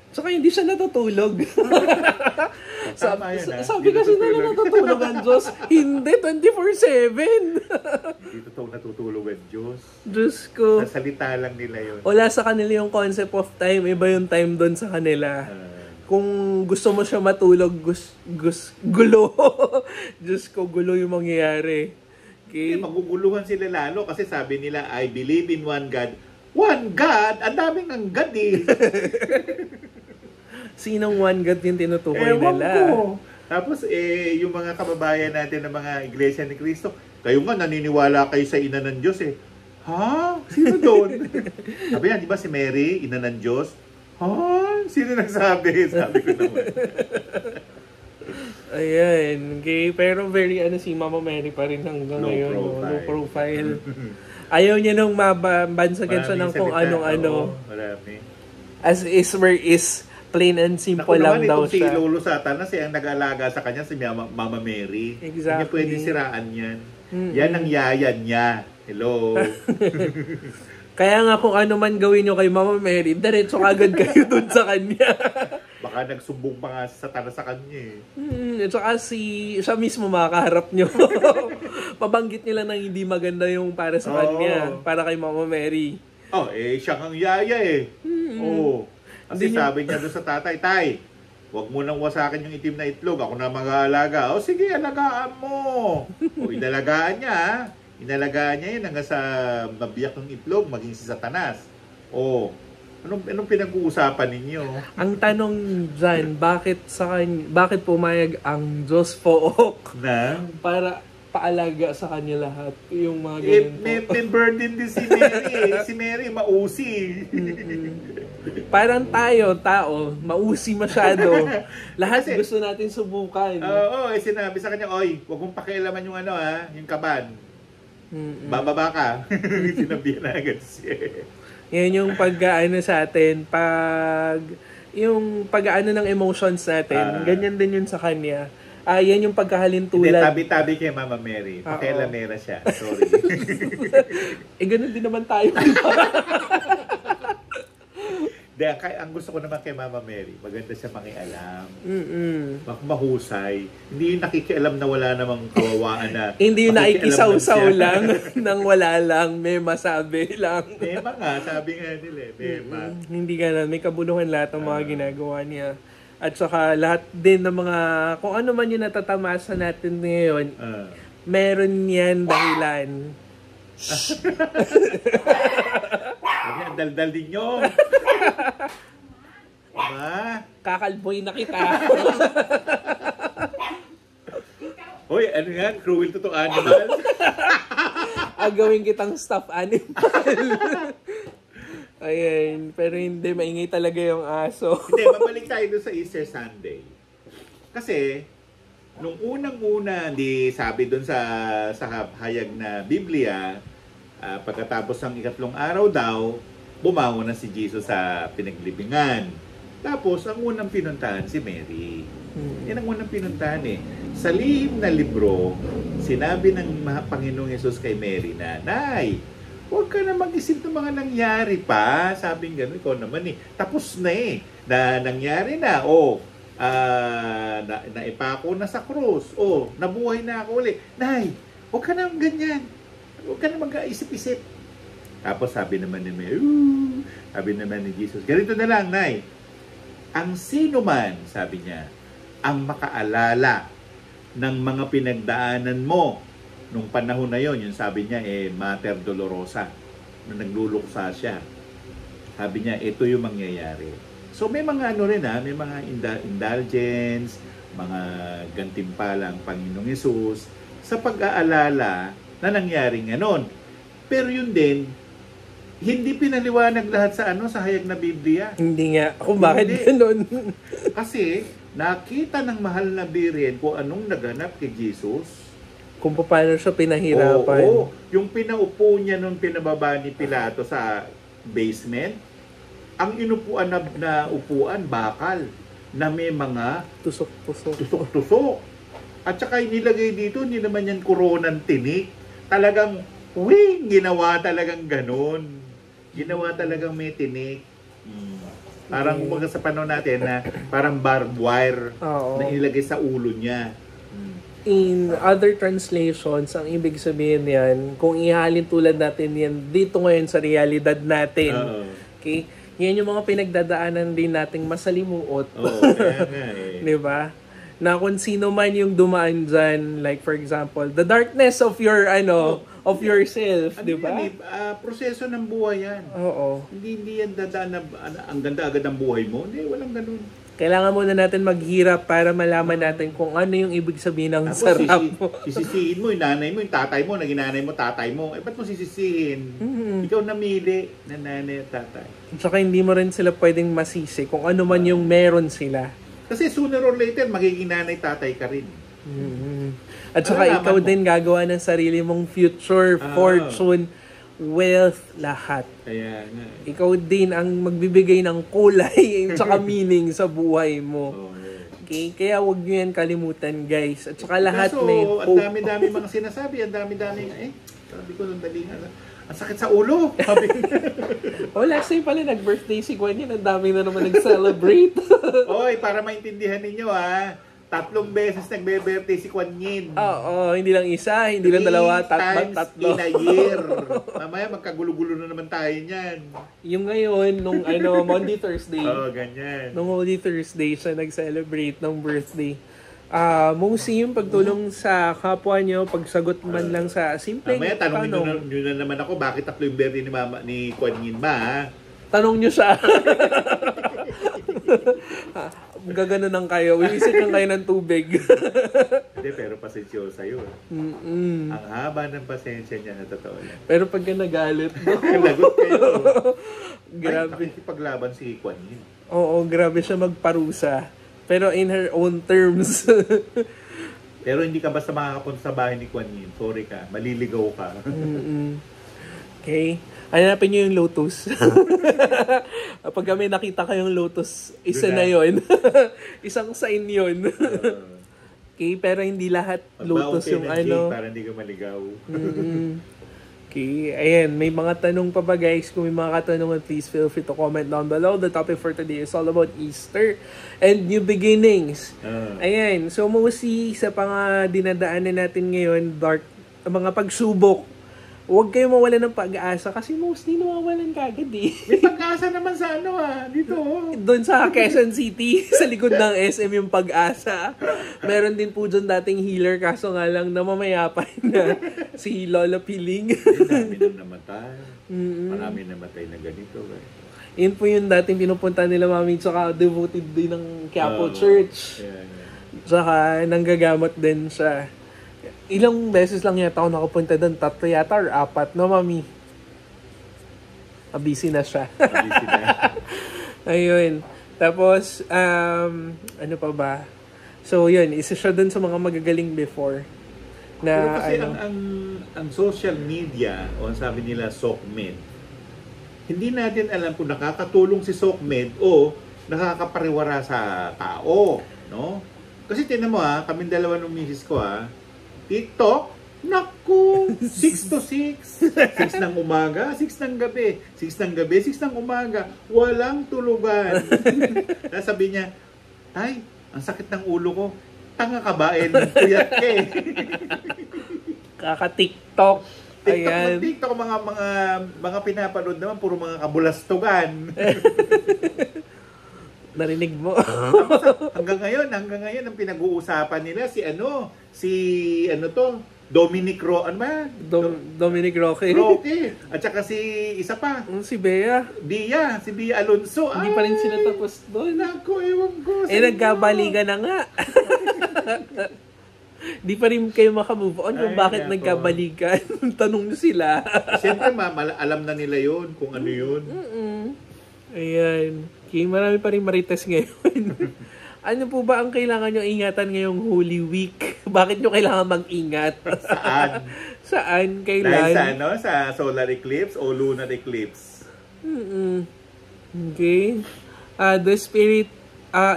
S3: tsaka hindi siya natutulog.
S2: Tama yan,
S3: Sabi
S2: Hindi
S3: kasi nila natutulog ang Diyos. Hindi, 24/7.
S2: Dito to natutulog ang Diyos.
S3: Diyos ko.
S2: Sa salita lang nila yun.
S3: Wala sa kanila yung concept of time. Iba yung time doon sa kanila. Kung gusto mo siya matulog, gulo. Diyos ko, gulo yung mangyayari. Okay?
S2: Maguguluhan sila lalo kasi sabi nila, I believe in one God. One God? Ang daming ang God eh.
S3: Sinong one God yung tinutukoy
S2: Ewan
S3: nila?
S2: ko. Tapos yung mga kababayan natin ng mga Iglesia ni Cristo, kayo nga naniniwala kayo sa ina ng Diyos eh. Ha? Sino doon? Sabi yan, di ba si Mary, ina ng Diyos? Ha? Sino nagsabi? Sabi ko naman.
S3: Ayan. Okay. Pero very si Mama Mary pa rin hanggang
S2: Low
S3: ngayon.
S2: profile.
S3: Low profile. Ayaw niya nung mabansagan siya ng
S2: Maraming
S3: kung
S2: salita.
S3: anong-ano.
S2: Oo, marami.
S3: As is where is. Plain and simple
S2: Naku
S3: lang
S2: naman,
S3: daw
S2: itong si
S3: siya.
S2: Lolo Satanas ang nag-aalaga sa kanya, si Mama Mary.
S3: Exactly.
S2: Hindi pwede siraan yan. Yan ang yayan niya. Hello.
S3: Kaya nga kung ano man gawin nyo kay Mama Mary, diretso agad kayo dun sa kanya.
S2: Baka nagsumbong pa nga si Satanas sa kanya
S3: At saka siya mismo makakaharap nyo. Pabanggit nyo lang ng hindi maganda yung para sa kanya. Para kay Mama Mary.
S2: Siya kang yaya eh. Oo. Kasi sabi niya doon sa tatay, Tay, huwag mo nang wasakin yung itim na itlog. Ako na mag-aalaga. Sige, alagaan mo. Inalagaan niya. Inalagaan niya yun hanggang sa mabiyak ng itlog, maging si Satanas. Anong pinag-uusapan ninyo?
S3: Ang tanong dyan, bakit pumayag ang Diyos Pook
S2: Na?
S3: para paalaga sa kanya lahat yung mga ganyan po.
S2: May burden din si Mary eh. Si Mary mausi.
S3: Parang tayo, tao, mausi masyado. Lahat
S2: Kasi-
S3: gusto natin subukan.
S2: Oo, sinabi sa kanya, oy, huwag mong pakialaman yung ano yung kaban.
S3: Mm-mm.
S2: Bababa ka. Sinabihan na agad siya.
S3: Yan yung pag-ano sa atin, yung pag-ano ng emotions natin, ganyan din yun sa kanya. Yan yung
S2: Hindi,
S3: pagkahalintulad.
S2: tabi-tabi kay Mama Mary. Pakialamera siya. Sorry.
S3: Ganun din naman tayo.
S2: Ang gusto ko naman kay Mama Mary, maganda siya makialam.
S3: Mm-mm.
S2: Mahusay. Hindi yung nakikialam na wala namang kawawaan na.
S3: Hindi yung naikisaw-saw
S2: siya.
S3: lang nang wala lang, may masabi lang.
S2: Mema nga, sabi nga nila Mema.
S3: Hindi ganun. May kabuluhan lahat ng mga ginagawa niya. At saka lahat din ng mga, kung ano man yung natatamasa natin ngayon, meron yan dahilan.
S2: Sabi, ang daldal din nyo. Diba?
S3: Kakalboy na kita.
S2: Hoy, ano yan? Cruel to animal?
S3: Agawin kitang stuffed animal. Ayan. Pero hindi, maingay talaga yung aso.
S2: Hindi, mabalik tayo doon sa Easter Sunday. Kasi, nung unang-una, sabi doon sa hayag na Biblia, pagkatapos ng ikatlong araw daw, bumangon na si Jesus sa pinaglibingan. Tapos, ang unang pinuntahan si Mary. Yan ang unang pinuntahan eh. Sa lihim na libro, sinabi ng Panginoong Yesus kay Mary na, Nay, huwag ka na mag-isip ng mga nangyari pa. Sabing gano'n, ikaw naman eh. Tapos na eh. Nangyari na. Naipako na sa krus. Nabuhay na ako ulit. Nay, huwag ka na ganyan. Huwag ka na mag-isip-isip. Tapos sabi naman ni Mary, sabi naman ni Jesus, ganito na lang, Nay. Ang sino man, sabi niya, ang makaalala ng mga pinagdaanan mo nung panahon na yon, yung sabi niya, Mater Dolorosa, na nagluluksa siya. Sabi niya, ito yung mangyayari. So may mga may mga indulgence, mga gantimpala ang Panginoong Yesus sa pag-aalala na nangyaring ganon. Pero yun din, hindi pinaliwanag lahat sa sa hayag na Biblia.
S3: Hindi nga. Kung bakit
S2: Hindi.
S3: ganun?
S2: Kasi nakita ng mahal na Birhen kung anong naganap kay Jesus.
S3: Kung paano siya pinahirapan.
S2: Oo. Yung pinaupo niya nung pinababa ni Pilato sa basement, ang inupuan na upuan, bakal, na may mga
S3: Tusok-tusok.
S2: tusok-tusok. At saka nilagay dito, hindi naman yan koronang tinik. Talagang, ginawa talagang ganun. Ginawa talagang may tinik. Parang kumbaga sa panahon natin na parang barbed wire
S3: Oo.
S2: na ilagay sa ulo niya.
S3: In other translations, ang ibig sabihin yan, kung ihalin tulad natin yan dito ngayon sa realidad natin, okay? Yan yung mga pinagdadaanan din nating masalimuot.
S2: Oo, kaya nga eh.
S3: Diba? Na kung sino man yung dumaan dyan, like for example, the darkness of your, of yourself, diba?
S2: Proseso ng buhay yan.
S3: Oo.
S2: Hindi yan dadaan na ang ganda agad ng buhay mo. Hindi, walang ganun.
S3: Kailangan muna natin maghirap para malaman natin kung ano yung ibig sabihin ng sarap mo.
S2: Sisisihin mo yung nanay mo, yung tatay mo, naging nanay mo, tatay mo. Ba't mo sisisihin? Ikaw namili na nanay at tatay.
S3: Tsaka hindi mo rin sila pwedeng masisi kung ano man yung meron sila.
S2: Kasi sooner or later, magiging nanay, tatay ka rin.
S3: At saka ikaw din gagawa ng sarili mong future, fortune, wealth, lahat.
S2: Kaya nga.
S3: Ikaw din ang magbibigay ng kulay at saka meaning sa buhay mo. Okay? Kaya wag nyo yan kalimutan, guys. At saka lahat may
S2: ang
S3: hope.
S2: dami-dami mga sinasabi, ang dami-dami, sabi ko nung dali nga, ang sakit sa ulo. Sabi
S3: Last time pala nag-birthday si Gwen yan. Ang dami na naman nag-celebrate.
S2: Oy, para maintindihan ninyo 3 beses nagbe-birthday si Kuan Yin.
S3: Oo, hindi lang isa, hindi lang dalawa,
S2: times
S3: tatlo.
S2: in a year. Mamaya magkagulo-gulo na naman tayo niyan.
S3: Yung ngayon, nung Monday, Thursday.
S2: Ganyan.
S3: Nung Holy Thursday siya nag-celebrate ng birthday. Mostly yung pagtulong sa kapwa nyo, pagsagot man lang sa simpleng
S2: Mamaya tanongin
S3: tanong.
S2: nyo na naman ako, bakit 3 yung birthday ni Kuan Yin ma?
S3: Tanong nyo siya. gaganon kayo. Wiwisit lang kayo ng tubig.
S2: Hindi, pero pasensyosa yun.
S3: Mm-mm.
S2: Ang haba ng pasensya niya na totoo yan.
S3: Pero pag ka nagalit,
S2: Lagot kayo.
S3: grabe.
S2: Ay, nakikipaglaban si Kwan Yin.
S3: Oo, grabe siya magparusa. Pero in her own terms.
S2: Pero hindi ka basta makakapunta sa bahay ni Kwan Yin. Sorry ka, maliligaw ka.
S3: Mm-mm. Okay. Hanapin nyo yung lotus. Pag kami nakita kayong lotus, isa
S2: Doon
S3: na
S2: na.
S3: yon. Isang sign yon. Okay, pero hindi lahat lotus yung ano.
S2: Para hindi ka maligaw.
S3: Okay, ayan, may mga tanong pa ba guys? Kung may mga katanungan, please feel free to comment down below. The topic for today is all about Easter and new beginnings. Ayan, so mostly sa mga dinadaanan natin ngayon, mga pagsubok, huwag kayo mawalan ng pag-asa kasi mostly nawawalan ka agad eh.
S2: May pag-asa naman sa dito.
S3: Doon sa Quezon City, sa likod ng SM yung pag-asa. Meron din po dyan dating healer, kaso nga lang namamayapay na si Lola Piling.
S2: Marami nang namatay. Marami namatay na ganito.
S3: Yun po yung dating pinupunta nila mami, tsaka devoted din ng Quiapo Church.
S2: Yeah.
S3: Tsaka nanggagamot din siya. Ilang beses lang yata ako nakapunta doon, 3 yata or 4, no mami? Busy na siya.
S2: Busy na.
S3: Ayun. Tapos, ano pa ba? So, yun. Isa siya dun sa mga magagaling before. Na,
S2: Pero kasi
S3: ano,
S2: ang social media, o sabi nila SOCMED, hindi natin alam kung nakakatulong si SOCMED o nakakapariwara sa tao. No? Kasi tinan mo kaming dalawa ng misis ko TikTok, naku, 6 to 6. 6 ng umaga, 6 ng gabi. 6 ng gabi, 6 ng umaga. Walang tulugan. Sabi niya, Tay, ang sakit ng ulo ko. Tanga ka ba? Puyat ka eh.
S3: kaka-TikTok.
S2: TikTok,
S3: Ayan.
S2: TikTok, mga pinapanood naman, puro mga kabulastugan.
S3: Narinig mo.
S2: hanggang ngayon, ang pinag-uusapan nila si Dominic
S3: Dominic Roque.
S2: Roque. At saka si isa pa,
S3: Si Bea.
S2: si Bea Alonso.
S3: Hindi pa rin sila tapos doon.
S2: Naku, ewan ko.
S3: Nagkabalikan na nga. Di pa rin kayo makamove on kung
S2: Ay,
S3: bakit
S2: nako.
S3: nagkabalikan. Tanong nyo sila.
S2: Siyempre, alam na nila yun kung ano yun.
S3: Ayan. Okay, marami pa rin marites ngayon. Ano po ba ang kailangan nyo ingatan ngayong Holy Week? Bakit nyo kailangan mag-ingat?
S2: Saan?
S3: Saan?
S2: Dahil
S3: Kailan?
S2: sa solar eclipse o lunar eclipse?
S3: Okay.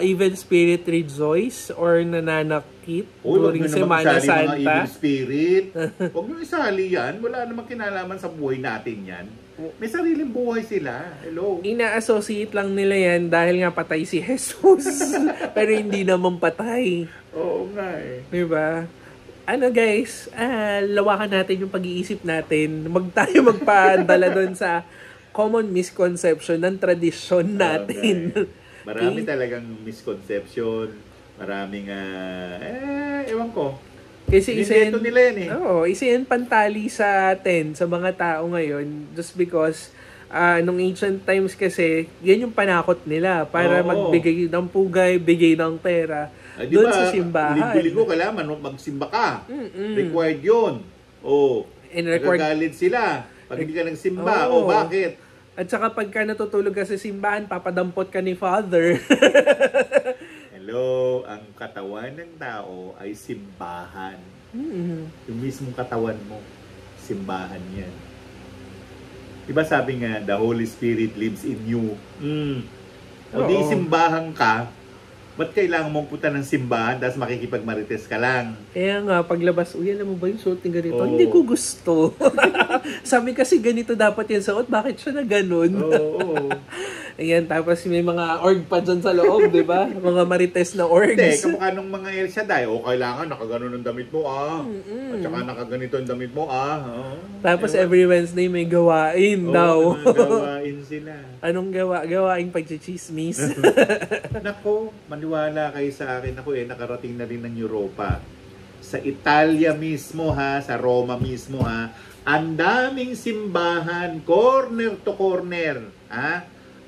S3: Evil spirit rejoice or nananakit
S2: Huwag
S3: during
S2: nyo naman
S3: Semana
S2: isali mga
S3: Santa.
S2: evil spirit. Huwag nyo isali yan. Wala namang kinalaman sa buhay natin yan. May sariling buhay sila. Hello.
S3: Ina-associate lang nila yan dahil nga patay si Jesus. Pero hindi naman patay.
S2: Oo nga eh.
S3: Diba? Ano guys, lawakan natin yung pag-iisip natin. Tayo magpadala doon sa common misconception ng tradisyon natin.
S2: Okay. Marami talagang misconception. Maraming, ewan ko.
S3: Kasi
S2: Nilito nila yan eh.
S3: Oo, isa yan pantali sa atin, sa mga tao ngayon. Just because, nung ancient times kasi, yan yung panakot nila para
S2: Oo.
S3: magbigay ng pugay, bigay ng pera.
S2: Di
S3: Doon
S2: ba,
S3: sa simbahan.
S2: Ligo kailangan magsimba ka. Required yun. O,
S3: And required-
S2: nagagalit sila. Pag hindi ka nagsimba,
S3: Oo.
S2: bakit?
S3: At saka pagka natutulog ka sa simbahan, papadampot ka ni Father.
S2: Hello, ang katawan ng tao ay simbahan. Yung mismong katawan mo, simbahan yan. Diba sabi nga, the Holy Spirit lives in you. O di
S3: Oo.
S2: simbahan ka, ba't kailangan mong punta ng simbahan tapos makikipagmarites ka lang?
S3: Kaya nga, paglabas, alam mo ba yung suot ni ganito?
S2: Oo.
S3: Hindi ko gusto. Sabi kasi ganito dapat yung suot, bakit siya na ganun?
S2: Oo.
S3: Ayan, tapos may mga org pa dyan sa loob, di ba? Mga marites na orgs.
S2: Hindi, kamukha nung mga El Shaddai. O, kailangan nakaganon ang damit mo, At saka nakaganito ang damit mo, Oh.
S3: Tapos every Wednesday may gawain daw.
S2: Gawain sila.
S3: Anong gawaing pagchichismis?
S2: Nako, maniwala kayo sa akin. Ako nakarating na rin ng Europa. Sa Italia mismo sa Roma mismo ang daming simbahan, corner to corner.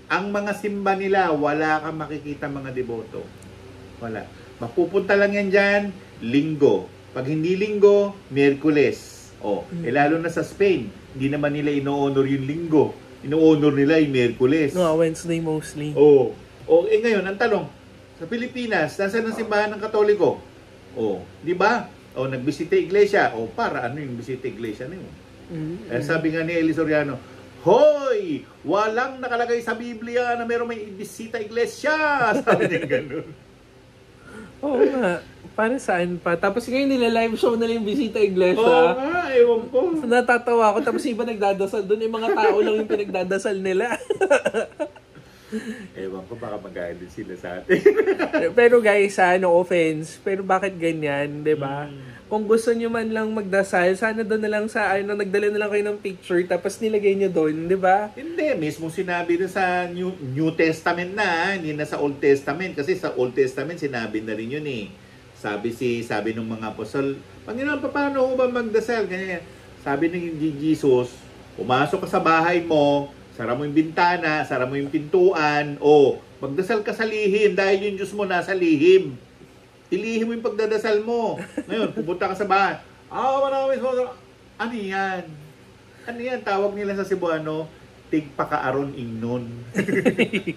S2: Ang mga simba nila, wala kang makikita mga deboto. Wala. Mapupunta lang yan dyan, Linggo. Pag hindi Linggo, Miyerkules. Lalo na sa Spain, hindi naman nila ino-honor yung Linggo. Ino-honor nila yung Miyerkules.
S3: No, Wednesday mostly.
S2: Ngayon, ang tanong, sa Pilipinas, nasaan ang simbahan ng Katoliko? Di ba? Nagbisita iglesia. Para ano yung bisita iglesia na yun? Sabi nga ni Eli Soriano, Hoy! Walang nakalagay sa Biblia na meron may bisita iglesia! Sabi niya ganun.
S3: Oo nga. Para saan pa? Tapos ngayon nila live show na yung bisita iglesia.
S2: Oo nga, ewan ko.
S3: Natatawa ako. Tapos iba nagdadasal. Doon yung mga tao lang yung pinagdadasal nila.
S2: Ewan ko, baka mag-aali sila sa atin.
S3: Pero guys, no offense. Pero bakit ganyan, di ba? Kung gusto nyo man lang magdasal, sana doon na lang sa, nagdala na lang kayo ng picture, tapos nilagay nyo doon, di ba?
S2: Hindi, mismo sinabi na sa New Testament na, hindi na sa Old Testament. Kasi sa Old Testament, sinabi na rin yun eh. Sabi ng mga apostol, Panginoon, paano ko ba magdasal? Ganyan. Sabi ng Jesus, pumasok ka sa bahay mo, sara mo yung bintana, sara mo yung pintuan, magdasal ka sa lihim dahil yung Diyos mo nasa lihim. Ilihim mo yung pagdadasal mo. Ngayon, pupunta ka sa bahay. Maraming ano yan? Ano yan? Tawag nila sa Cebuano, tigpa ka aron ingnon.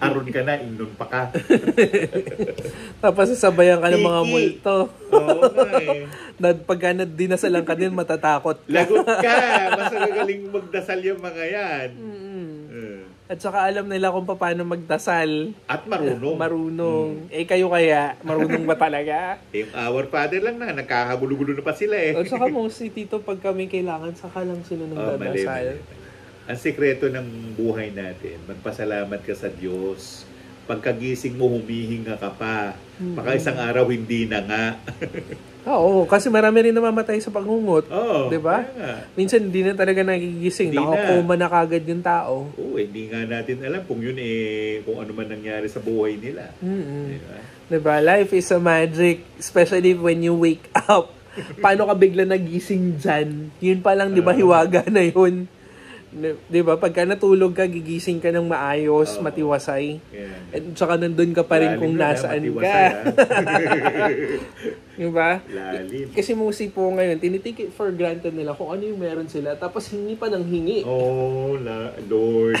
S2: Aron ka na, ingnon pa ka.
S3: Tapos sasabayan ka ng mga
S2: Tiki.
S3: multo.
S2: Oo nga eh.
S3: Pagka dinasalan ka din, matatakot ka.
S2: Lagot ka. Mas magaling magdasal yung mga yan.
S3: At saka alam nila kung paano magdasal.
S2: At marunong.
S3: Marunong. Kayo kaya, marunong ba talaga?
S2: Yung Our Father lang na, nagkakagulo-gulo na pa sila eh.
S3: At saka mostly, Tito, pag kami kailangan, saka lang sila nagdadasal.
S2: Ang sikreto ng buhay natin, magpasalamat ka sa Diyos. Pagkagising mo, humihinga ka pa. Baka isang araw, hindi na nga.
S3: Oo, kasi marami rin namamatay sa pangungot.
S2: Oo,
S3: di ba? Minsan hindi na talaga nagigising. Nakakoma na kagad yung tao.
S2: Oo, hindi nga natin alam kung yun kung ano man nangyari sa buhay nila.
S3: Diba? Life is a magic, especially when you wake up. Paano ka bigla nagising dyan? Yun pa lang, di ba, hiwaga na yun. Di ba? Pagka natulog ka, gigising ka ng maayos, matiwasay. At saka nandun ka pa rin kung nasaan ka. Diba?
S2: Lalim.
S3: Kasi mostly po ngayon, tinitake it for granted nila kung ano yung meron sila, tapos hingi pa ng hingi.
S2: Lord.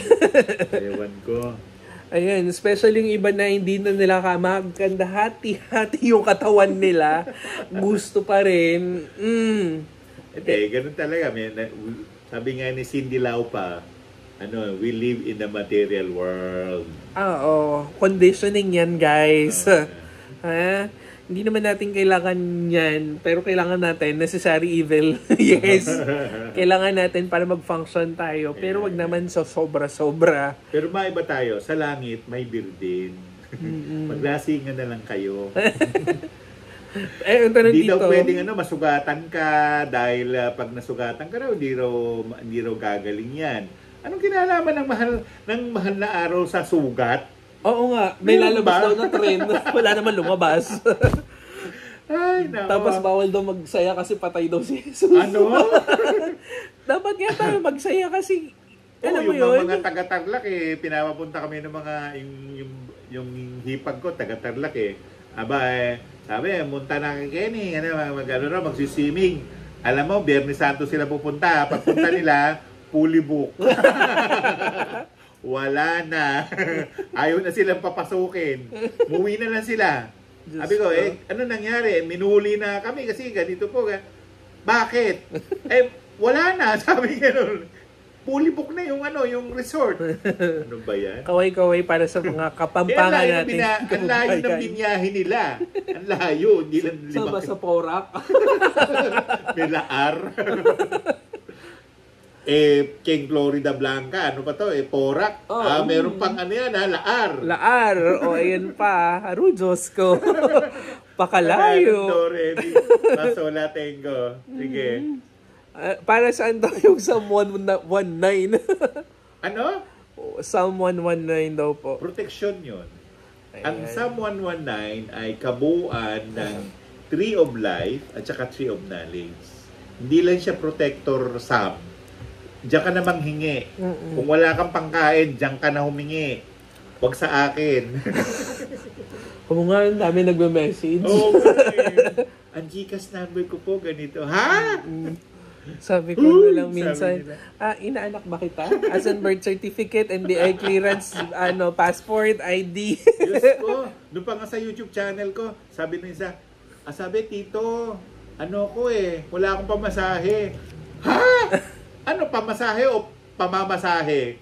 S2: Ewan ko.
S3: Ayun, especially yung iba na hindi na nila maganda hati-hati yung katawan nila, gusto pa rin.
S2: Ganun talaga. Sabi nga ni Cindy Laupa, we live in the material world.
S3: Conditioning yan, guys. Hindi naman natin kailangan yan, pero kailangan natin, necessary evil. Yes. Kailangan natin para mag-function tayo, pero wag naman sa sobra-sobra.
S2: Pero maiba tayo, sa langit may birdin. Maglasingan na lang kayo. Hindi daw pwedeng masugatan ka dahil pag nasugatan ka raw, hindi raw gagaling yan. Anong kinalaman ng mahal na araw sa sugat?
S3: Oo nga, may lalabas daw na trend. Wala naman lumabas.
S2: Ay, nako.
S3: Tapos bawal daw magsaya kasi patay daw si Jesus.
S2: Ano?
S3: Dapat nga tayo magsaya kasi alam mo
S2: yung
S3: yun?
S2: mga taga-Tarlac pinapapunta kami ng mga yung hipag ko taga-Tarlac sabi, munta na kay Kenny, magsiswimming. Alam mo, Biyernes Santo sila pupunta. Pagpunta nila, fully book. Wala na. Ayaw na silang papasukin. Muwi na lang sila. Sabi ko, ano nangyari? Minuli na kami kasi ganito po. Bakit? Wala na. Sabi gano'n. Fully book na yung resort. Ano ba yan?
S3: Kaway-kaway para sa mga kapampangan natin.
S2: Ang layo ng binyahe nila. Ang layo. Hindi lang
S3: Sama sa Porac.
S2: May laar. King Florida Blanca, ano pa to? Porac. Meron pang laar.
S3: Laar. Ayan pa. Diyos ko. Pakalayo.
S2: Pasola tengo. Sige.
S3: Para saan daw yung Psalm 119?
S2: Ano?
S3: Psalm 119 daw po.
S2: Protection yun. Ang Psalm 119 ay kabuuan ng Tree of Life at saka Tree of Knowledge. Hindi lang siya protector Psalm. Diyan ka na manghingi. Kung wala kang pangkain, diyan ka na humingi. Huwag sa akin.
S3: Oo nga, ang dami nagme-message.
S2: Oo, ang Gcash number ko po, ganito. Ha?
S3: Sabi ko na lang
S2: Sabi
S3: minsan,
S2: nila.
S3: inaanak ba kita? As in birth certificate, NBI clearance, passport, ID.
S2: Diyos ko, doon pa nga sa YouTube channel ko, sabi ng isa, sabi, Tito, ano ko wala akong pamasahe. Ha? Ano, pamasahe o pamamasahe?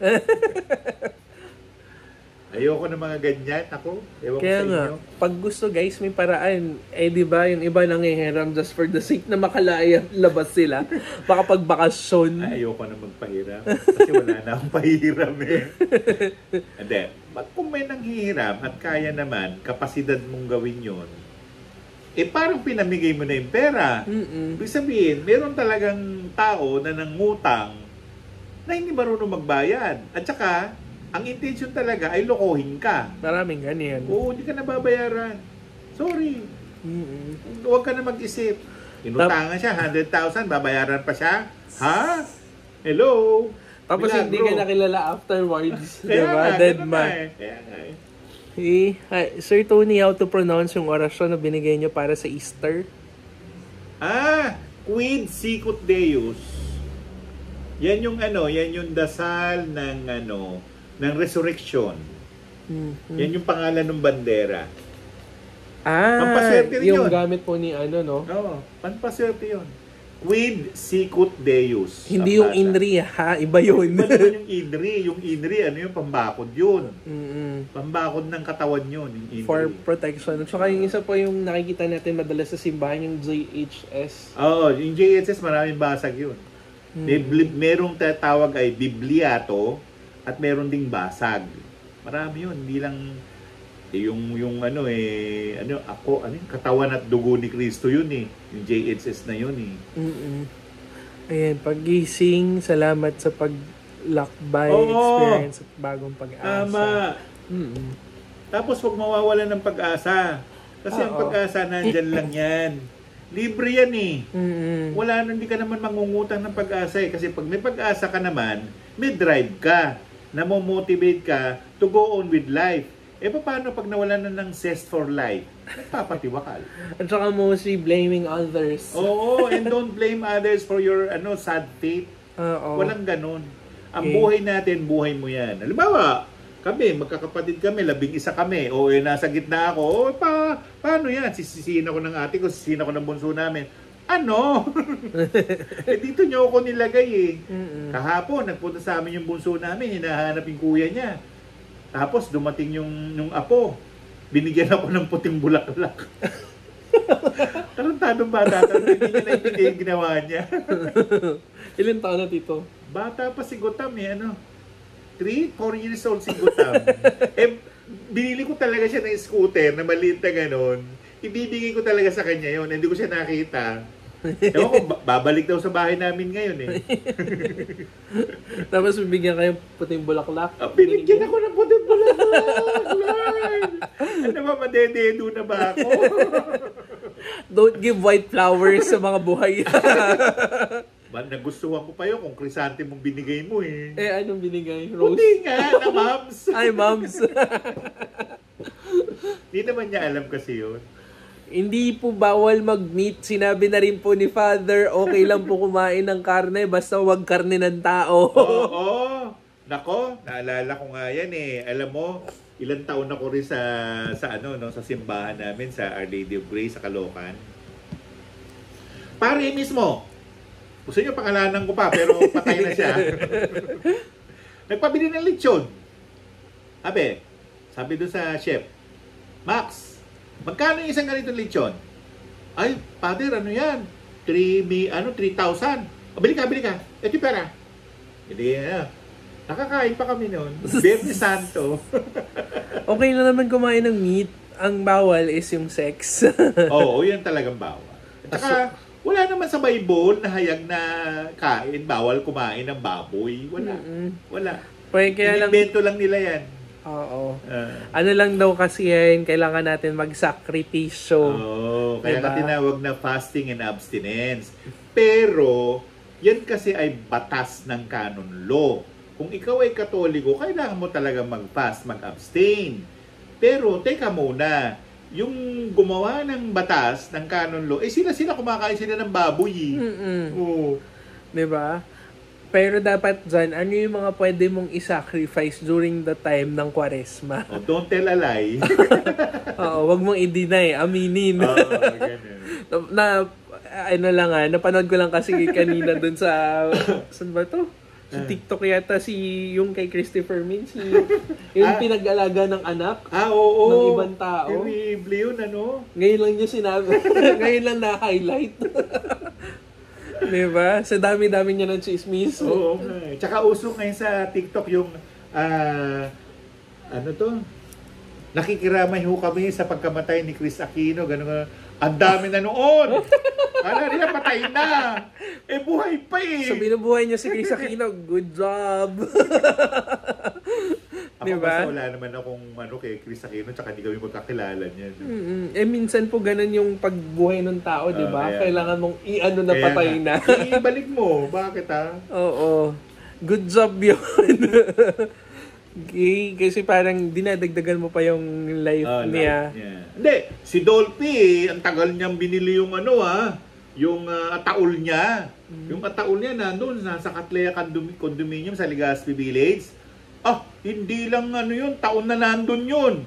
S2: Ayoko ng mga ganyan. Ako, ewan
S3: Kaya
S2: ko sa
S3: nga,
S2: inyo.
S3: pag gusto guys, may paraan. Di ba, yung iba nangihiram just for the sake na makalaya, labas sila. Baka pag bakasyon.
S2: Ayoko na magpahiram. Kasi wala na akong pahiram Hindi. Kung may nanghihiram at kaya naman, kapasidad mong gawin yon, parang pinamigay mo na yung pera. Ibig sabihin, meron talagang tao na nangutang na hindi marunong magbayad. At saka, ang intention talaga ay lokohin ka.
S3: Maraming ganyan.
S2: Oo, hindi ka nababayaran. Sorry. Huwag ka na mag-isip. Inutangan siya, 100,000, babayaran pa siya? Ha? Hello?
S3: Tapos
S2: Milagro.
S3: hindi ka nakilala afterwards.
S2: Kaya
S3: Diba?
S2: nga,
S3: Dead
S2: ganun
S3: man.
S2: na Kaya nga
S3: Sir Tony, how to pronounce yung orasyon na binigay nyo para sa Easter?
S2: Quid sicut Deus. Yan yung yan yung dasal ng ng resurrection. Yan yung pangalan ng bandera. Pampaswerte rin
S3: yung
S2: yun.
S3: gamit po ni no?
S2: Oo, pampaswerte yun. Quid sicut Deus.
S3: Hindi yung INRI, iba yun.
S2: Iba naman yung INRI. Yung INRI, yung pambakod yun. Pambakod ng katawan yun, yung INRI.
S3: For protection. At saka yung isa po yung nakikita natin madalas sa simbahan, yung JHS.
S2: Oo, yung JHS, maraming basag yun. Merong tatawag ay Bibliato at meron ding basag. Marami yun, hindi lang yung katawan at dugo ni Kristo yun yung JHS na yun
S3: Ayan, pagising, salamat sa paglakbay, experience at bagong pag-asa.
S2: Tama. Tapos huwag mawawalan ng pag-asa. Kasi ang pag-asa nandyan lang yan. Libre yan Wala na, hindi ka naman mangungutang ng pag-asa Kasi pag may pag-asa ka naman, may drive ka, namomotivate ka to go on with life. Paano pag nawalan na ng zest for life? Nagpapatiwakal.
S3: At saka mostly blaming others.
S2: Oo, and don't blame others for your sad fate. Walang ganun. Ang buhay natin, buhay mo yan. Halimbawa, kami, magkakapatid kami, 11 kami. Nasa gitna ako. Paano yan? Sisisihin ako ng ate ko, sisisihin ako ng bunso namin. Ano? Dito nyo ako nilagay Kahapon, nagpunta sa amin yung bunso namin, hinahanap yung kuya niya. Tapos dumating yung apo. Binigyan ako ng puting bulaklak. Tarantadong bata. Hindi niya naibigay yung ginawa niya.
S3: Ilan taon na tito?
S2: Bata pa si Gotam 3, 4 years old si Gotam. Binili ko talaga siya ng scooter na maliit na gano'n. Ibibigay ko talaga sa kanya yon. Hindi ko siya nakita. Ewan ko, babalik daw sa bahay namin ngayon
S3: Tapos bibigyan kayo puting bulaklak.
S2: Binigyan ako ng puting bulaklak, Lord! Ano ba, madededo na ba ako?
S3: Don't give white flowers sa mga buhay.
S2: Nagustuhan ko pa yun kung krisante mong binigay mo
S3: Anong binigay? Rose?
S2: Hindi nga, na moms.
S3: Ay, moms.
S2: Hindi naman niya alam kasi yun.
S3: Hindi po bawal mag-meat. Sinabi na rin po ni Father, okay lang po kumain ng karne, basta wag karne ng tao.
S2: Oo. Nako, naalala ko nga yan Alam mo, ilang taon ako rin sa simbahan namin, sa Our Lady of Grace, sa Caloocan. Pare mismo. Gusto nyo pangalanan ko pa, pero patay na siya. Nagpabili ng lechon. Sabi doon sa chef, Max, magkano yung isang ganitong lechon? Ay, Father, ano yan? 3,000. Bili ka. Ito yung pera. Hindi nakakain pa kami noon. Biyernes Santo.
S3: Okay na naman kumain ng meat. Ang bawal is yung sex.
S2: Oo, yan talagang bawal. At saka, wala naman sa Bible na hayag na kain, bawal kumain ng baboy. Wala.
S3: Kaya lang,
S2: invento lang nila yan.
S3: Oo. Ano lang daw kasi yan, kailangan natin magsakripisyo.
S2: Kaya diba? Tinawag na fasting and abstinence. Pero, yan kasi ay batas ng canon law. Kung ikaw ay Katoliko, kailangan mo talaga mag-fast, mag-abstain. Pero, teka muna, yung gumawa ng batas, ng canon law, sila kumakain sila ng baboy. Oo.
S3: Diba? Pero dapat dyan, ano yung mga pwede mong i-sacrifice during the time ng Kwaresma?
S2: Oh, don't tell a lie.
S3: Oo, wag mong i-deny, aminin.
S2: Ganun.
S3: Ano lang napanood ko lang kasi kanina dun sa, saan ba to? Sa TikTok yata yung kay Christopher Min, yung pinag-alaga ng anak
S2: Oo.
S3: ng ibang tao.
S2: Terrible yun, ano?
S3: Ngayon lang niya sinabi, ngayon lang na-highlight. Diba? Sa dami-dami niya ng chismis.
S2: Oo. Tsaka uso ngayon sa TikTok yung, ano to? Nakikiramay ho kami sa pagkamatay ni Chris Aquino, gano'n. Ang dami na noon! Kala nila patay na! Buhay pa eh!
S3: So binubuhay niya si Chris Aquino, good job!
S2: Ako
S3: diba?
S2: basta wala naman akong kay Chris Aquino, tsaka hindi kami magkakilala niya.
S3: Minsan po ganun yung pagbuhay ng tao, diba?
S2: Kaya,
S3: kailangan mong i-ano na patay na.
S2: Ibalik mo. Bakit
S3: Oo. Good job yun. Okay, kasi parang dinadagdagan mo pa yung life niya.
S2: Hindi, si Dolphy, ang tagal niyang binili yung yung ataol niya. Yung ataol niya nandun, nasa Catlea Condominium sa Legazpi Village. Hindi lang yun, taon na nandun yun.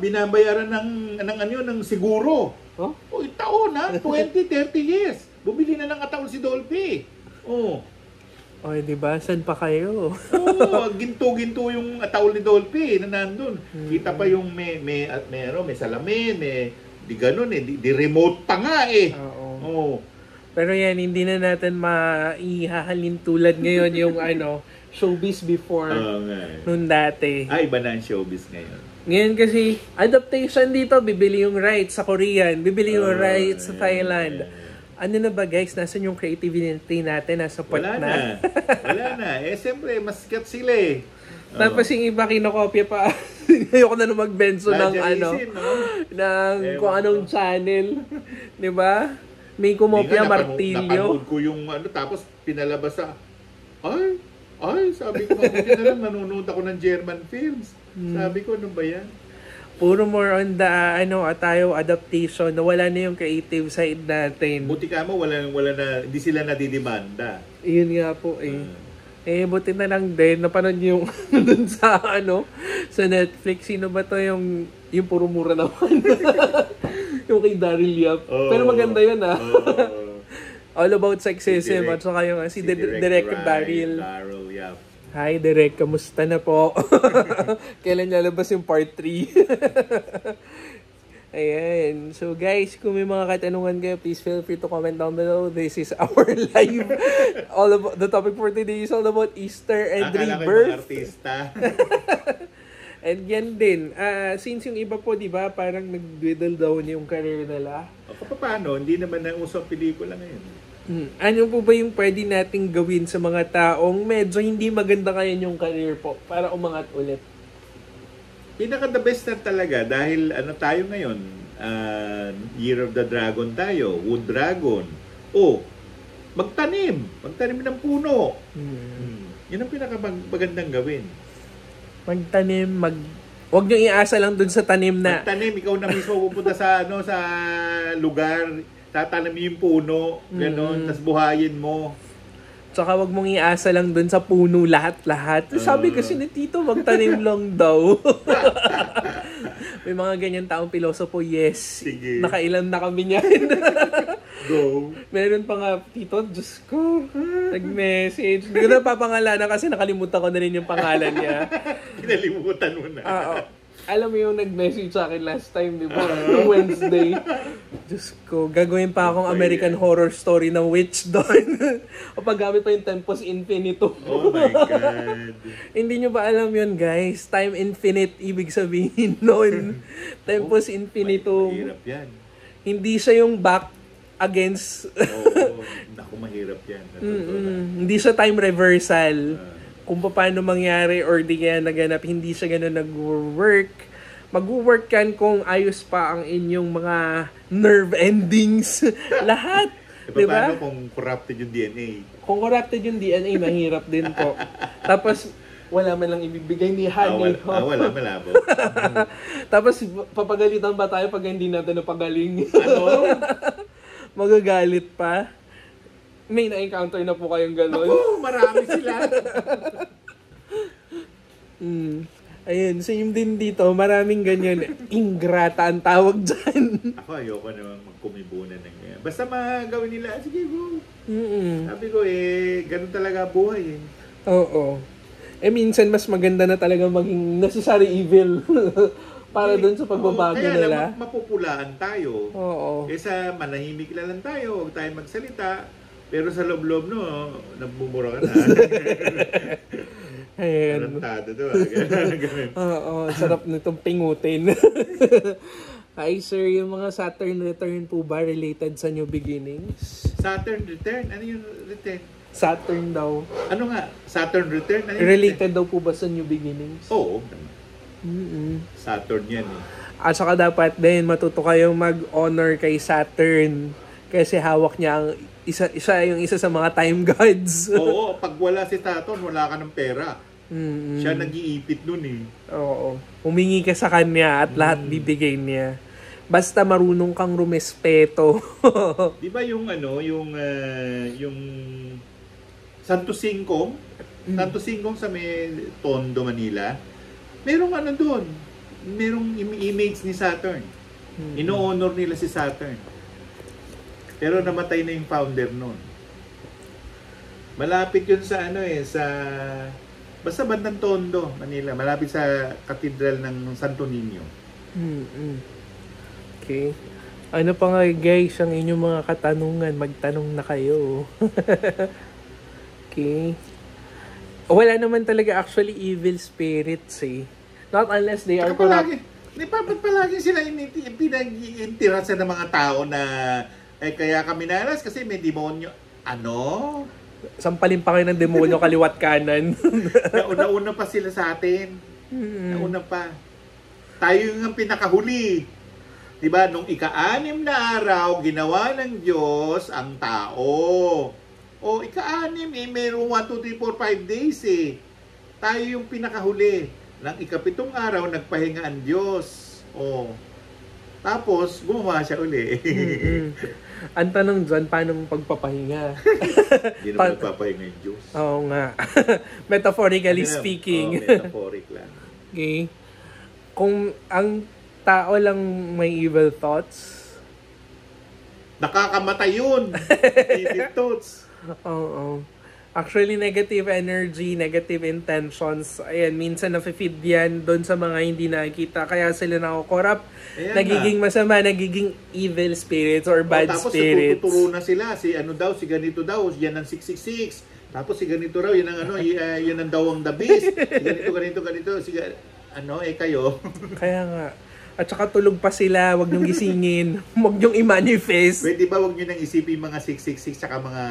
S2: Binabayaran ng siguro. Taon 20, 30 years. Bumili na ng ataol si Dolphy.
S3: Oy, diba? Saan pa kayo?
S2: Ginto-ginto yung ataol ni Dolphy na nandun. Kita pa yung may salamin, di ganun di remote pa nga
S3: Oo. Pero yan, hindi na natin maihahalin tulad ngayon yung showbiz before noon dati.
S2: Iba na ang showbiz ngayon.
S3: Ngayon kasi, adaptation dito, bibili yung rights sa Korean, bibili yung rights sa Thailand. Ano na ba guys, nasan yung creativity natin? Nasa pot na?
S2: Wala na. Siyempre, mas sikat sila
S3: Tapos yung iba kinokopya pa. Ayoko na magbenso ng ng kung anong channel. Diba? May kumopya martilyo.
S2: Napanood ko yung tapos pinalabas sabi ko, nanonood ako ng German films. Sabi ko, ano ba yan?
S3: Puro more on the tayo adaptation na wala na yung creative side natin.
S2: Buti ka mo wala na, hindi sila nadidemanda.
S3: Yun nga po buti na lang din napanood yung dun sa sa Netflix. Sino ba to yung puro mura naman? Yung kay Daryl Yap. Pero maganda yun All About Sexism at saka yung si Direk Daryl
S2: Yap.
S3: Hi, Derek. Kamusta na po? Kailan lalabas yung part 3? Ayan. So, guys, kung may mga katanungan kayo, please feel free to comment down below. This is our live. The topic for today is all about Easter and rebirth.
S2: Akala ko yung mga artista.
S3: And yan din. Since yung iba po, di ba, parang nag-dwiddle down yung career nila.
S2: Paano? Hindi naman na usap pelikula ngayon.
S3: Ano po ba yung pwede nating gawin sa mga taong medyo hindi maganda ngayon yung career po para umangat ulit?
S2: The best na talaga dahil tayo ngayon, Year of the Dragon tayo, Wood Dragon. Magtanim ng puno. Yan ang pinakamagandang gawin.
S3: Magtanim, Huwag nyo iasa lang dun sa tanim na.
S2: Magtanim, ikaw na mismo pupunta sa sa lugar, tatanamin yung puno, gano'n, tas buhayin mo.
S3: Tsaka wag mong iasa lang dun sa puno lahat-lahat. Sabi kasi ni Tito, magtanim lang daw. May mga ganyan taong pilosopo, yes.
S2: Sige.
S3: Nakailan na kami niyan.
S2: Go.
S3: Meron pa nga, Tito, Diyos ko, nag-message. Hindi ko na papangalanan kasi nakalimutan ko na rin yung pangalan niya.
S2: Kinalimutan mo na.
S3: Alam mo yung nag-message sa akin last time, di ba? No Wednesday. Diyos ko, gagawin pa akong American Horror Story ng witch doon. O paggamit pa yung Tempus Infinitum.
S2: Oh my God.
S3: Hindi nyo ba alam yun, guys? Time infinite, ibig sabihin nun. Tempus Infinitum.
S2: Mahirap yan.
S3: Hindi siya yung back against...
S2: Naku, mahirap yan.
S3: Hindi siya time reversal. Kung paano mangyari or di kaya naganap, hindi siya ganun nag-work. Mag-work yan kung ayos pa ang inyong mga nerve endings. Lahat. Diba?
S2: Paano kung corrupted yung DNA?
S3: Kung corrupted yung DNA, mahirap din po. Tapos, wala man lang ibibigay ni Honey.
S2: Wala, malabo.
S3: Tapos papagalitan ba tayo pag hindi natin napagaling?
S2: Ano?
S3: Magagalit pa? May na-encounter na po kayong gano'n?
S2: Ako, marami sila.
S3: Ayun, same din dito. Maraming ganyan. Ingrata ang tawag dyan.
S2: Ako, ayoko naman magkumibunan ng ganyan. Basta magawin nila, sige go.
S3: Mm-mm.
S2: Sabi ko, ganun talaga buhay.
S3: Oo. Minsan mas maganda na talaga maging necessary evil para doon sa pagbabago
S2: kaya
S3: nila.
S2: Kaya mapupulaan tayo.
S3: Oo.
S2: Kesa manahimik na lang tayo, huwag tayo magsalita. Pero sa loob-loob, no, nabumura ka na.
S3: Ayan.
S2: Tarantado to.
S3: Oo, sarap nitong pingutin. Hi sir, yung mga Saturn return po ba related sa New Beginnings?
S2: Saturn return? Ano yung return?
S3: Saturn daw.
S2: Ano nga? Saturn return? Ano
S3: Related daw po ba sa New Beginnings?
S2: Oo.
S3: Mm-mm.
S2: Saturn yan eh.
S3: At saka dapat din matuto kayong mag-honor kay Saturn kasi hawak niya ang isa sa mga time gods.
S2: Oo, pag wala si Saturn, wala ka ng pera.
S3: Mm-mm.
S2: Siya nag-iipit nun eh.
S3: Oo. Humingi ka sa kanya at lahat bibigay niya. Basta marunong kang rumespeto.
S2: Di ba yung yung Santo Singkong? Santo Singkong sa may Tondo, Manila. Merong doon. Merong image ni Saturn. Ino-honor nila si Saturn. Pero namatay na yung founder noon. Malapit yun sa sa basta bandang Tondo, Manila. Malapit sa Cathedral ng Santo Niño.
S3: Okay. Ano pa nga guys, ang inyong mga katanungan, magtanong na kayo. Okay. Wala naman talaga actually evil spirits eh. Not unless they are corrupt.
S2: Ba't palagi sila pinag-iintirasan ng mga tao na kaya kami nalas kasi may demonyo. Ano?
S3: Sampalin pa kayo ng demonyo kaliwat kanan.
S2: Nauna pa sila sa atin. Nauna pa. Tayo yung pinakahuli. Diba? Nung ika-6 na araw, ginawa ng Diyos ang tao. O, ika-6, mayroong 1, 2, 3, 4, 5 days eh. Tayo yung pinakahuli. Nang ika-7 araw, nagpahinga ang Diyos. O, tapos, gumawa siya uli.
S3: Ang tanong dyan, paano mong pagpapahinga?
S2: Hindi naman nagpapahinga yung Diyos.
S3: Oo nga. Metaphorically speaking.
S2: Metaphoric lang.
S3: Okay. Kung ang tao lang may evil thoughts,
S2: nakakamatay yun. Evil thoughts.
S3: Oo. Actually, negative energy, negative intentions, ayan, minsan nafe-feed yan doon sa mga hindi nakikita. Kaya sila nakukorrupt, nagiging masama, nagiging evil spirits or bad
S2: tapos
S3: spirits.
S2: Tapos natuturo na sila, si ganito daw, yan ang 666. Tapos si ganito raw, yan ang yan ang daw ang the beast. Si ganito, kayo.
S3: Kaya nga. At saka tulog pa sila, wag niyong gisingin, wag niyong i-manifest.
S2: Pwede ba wag niyo nang isipin mga 666 saka mga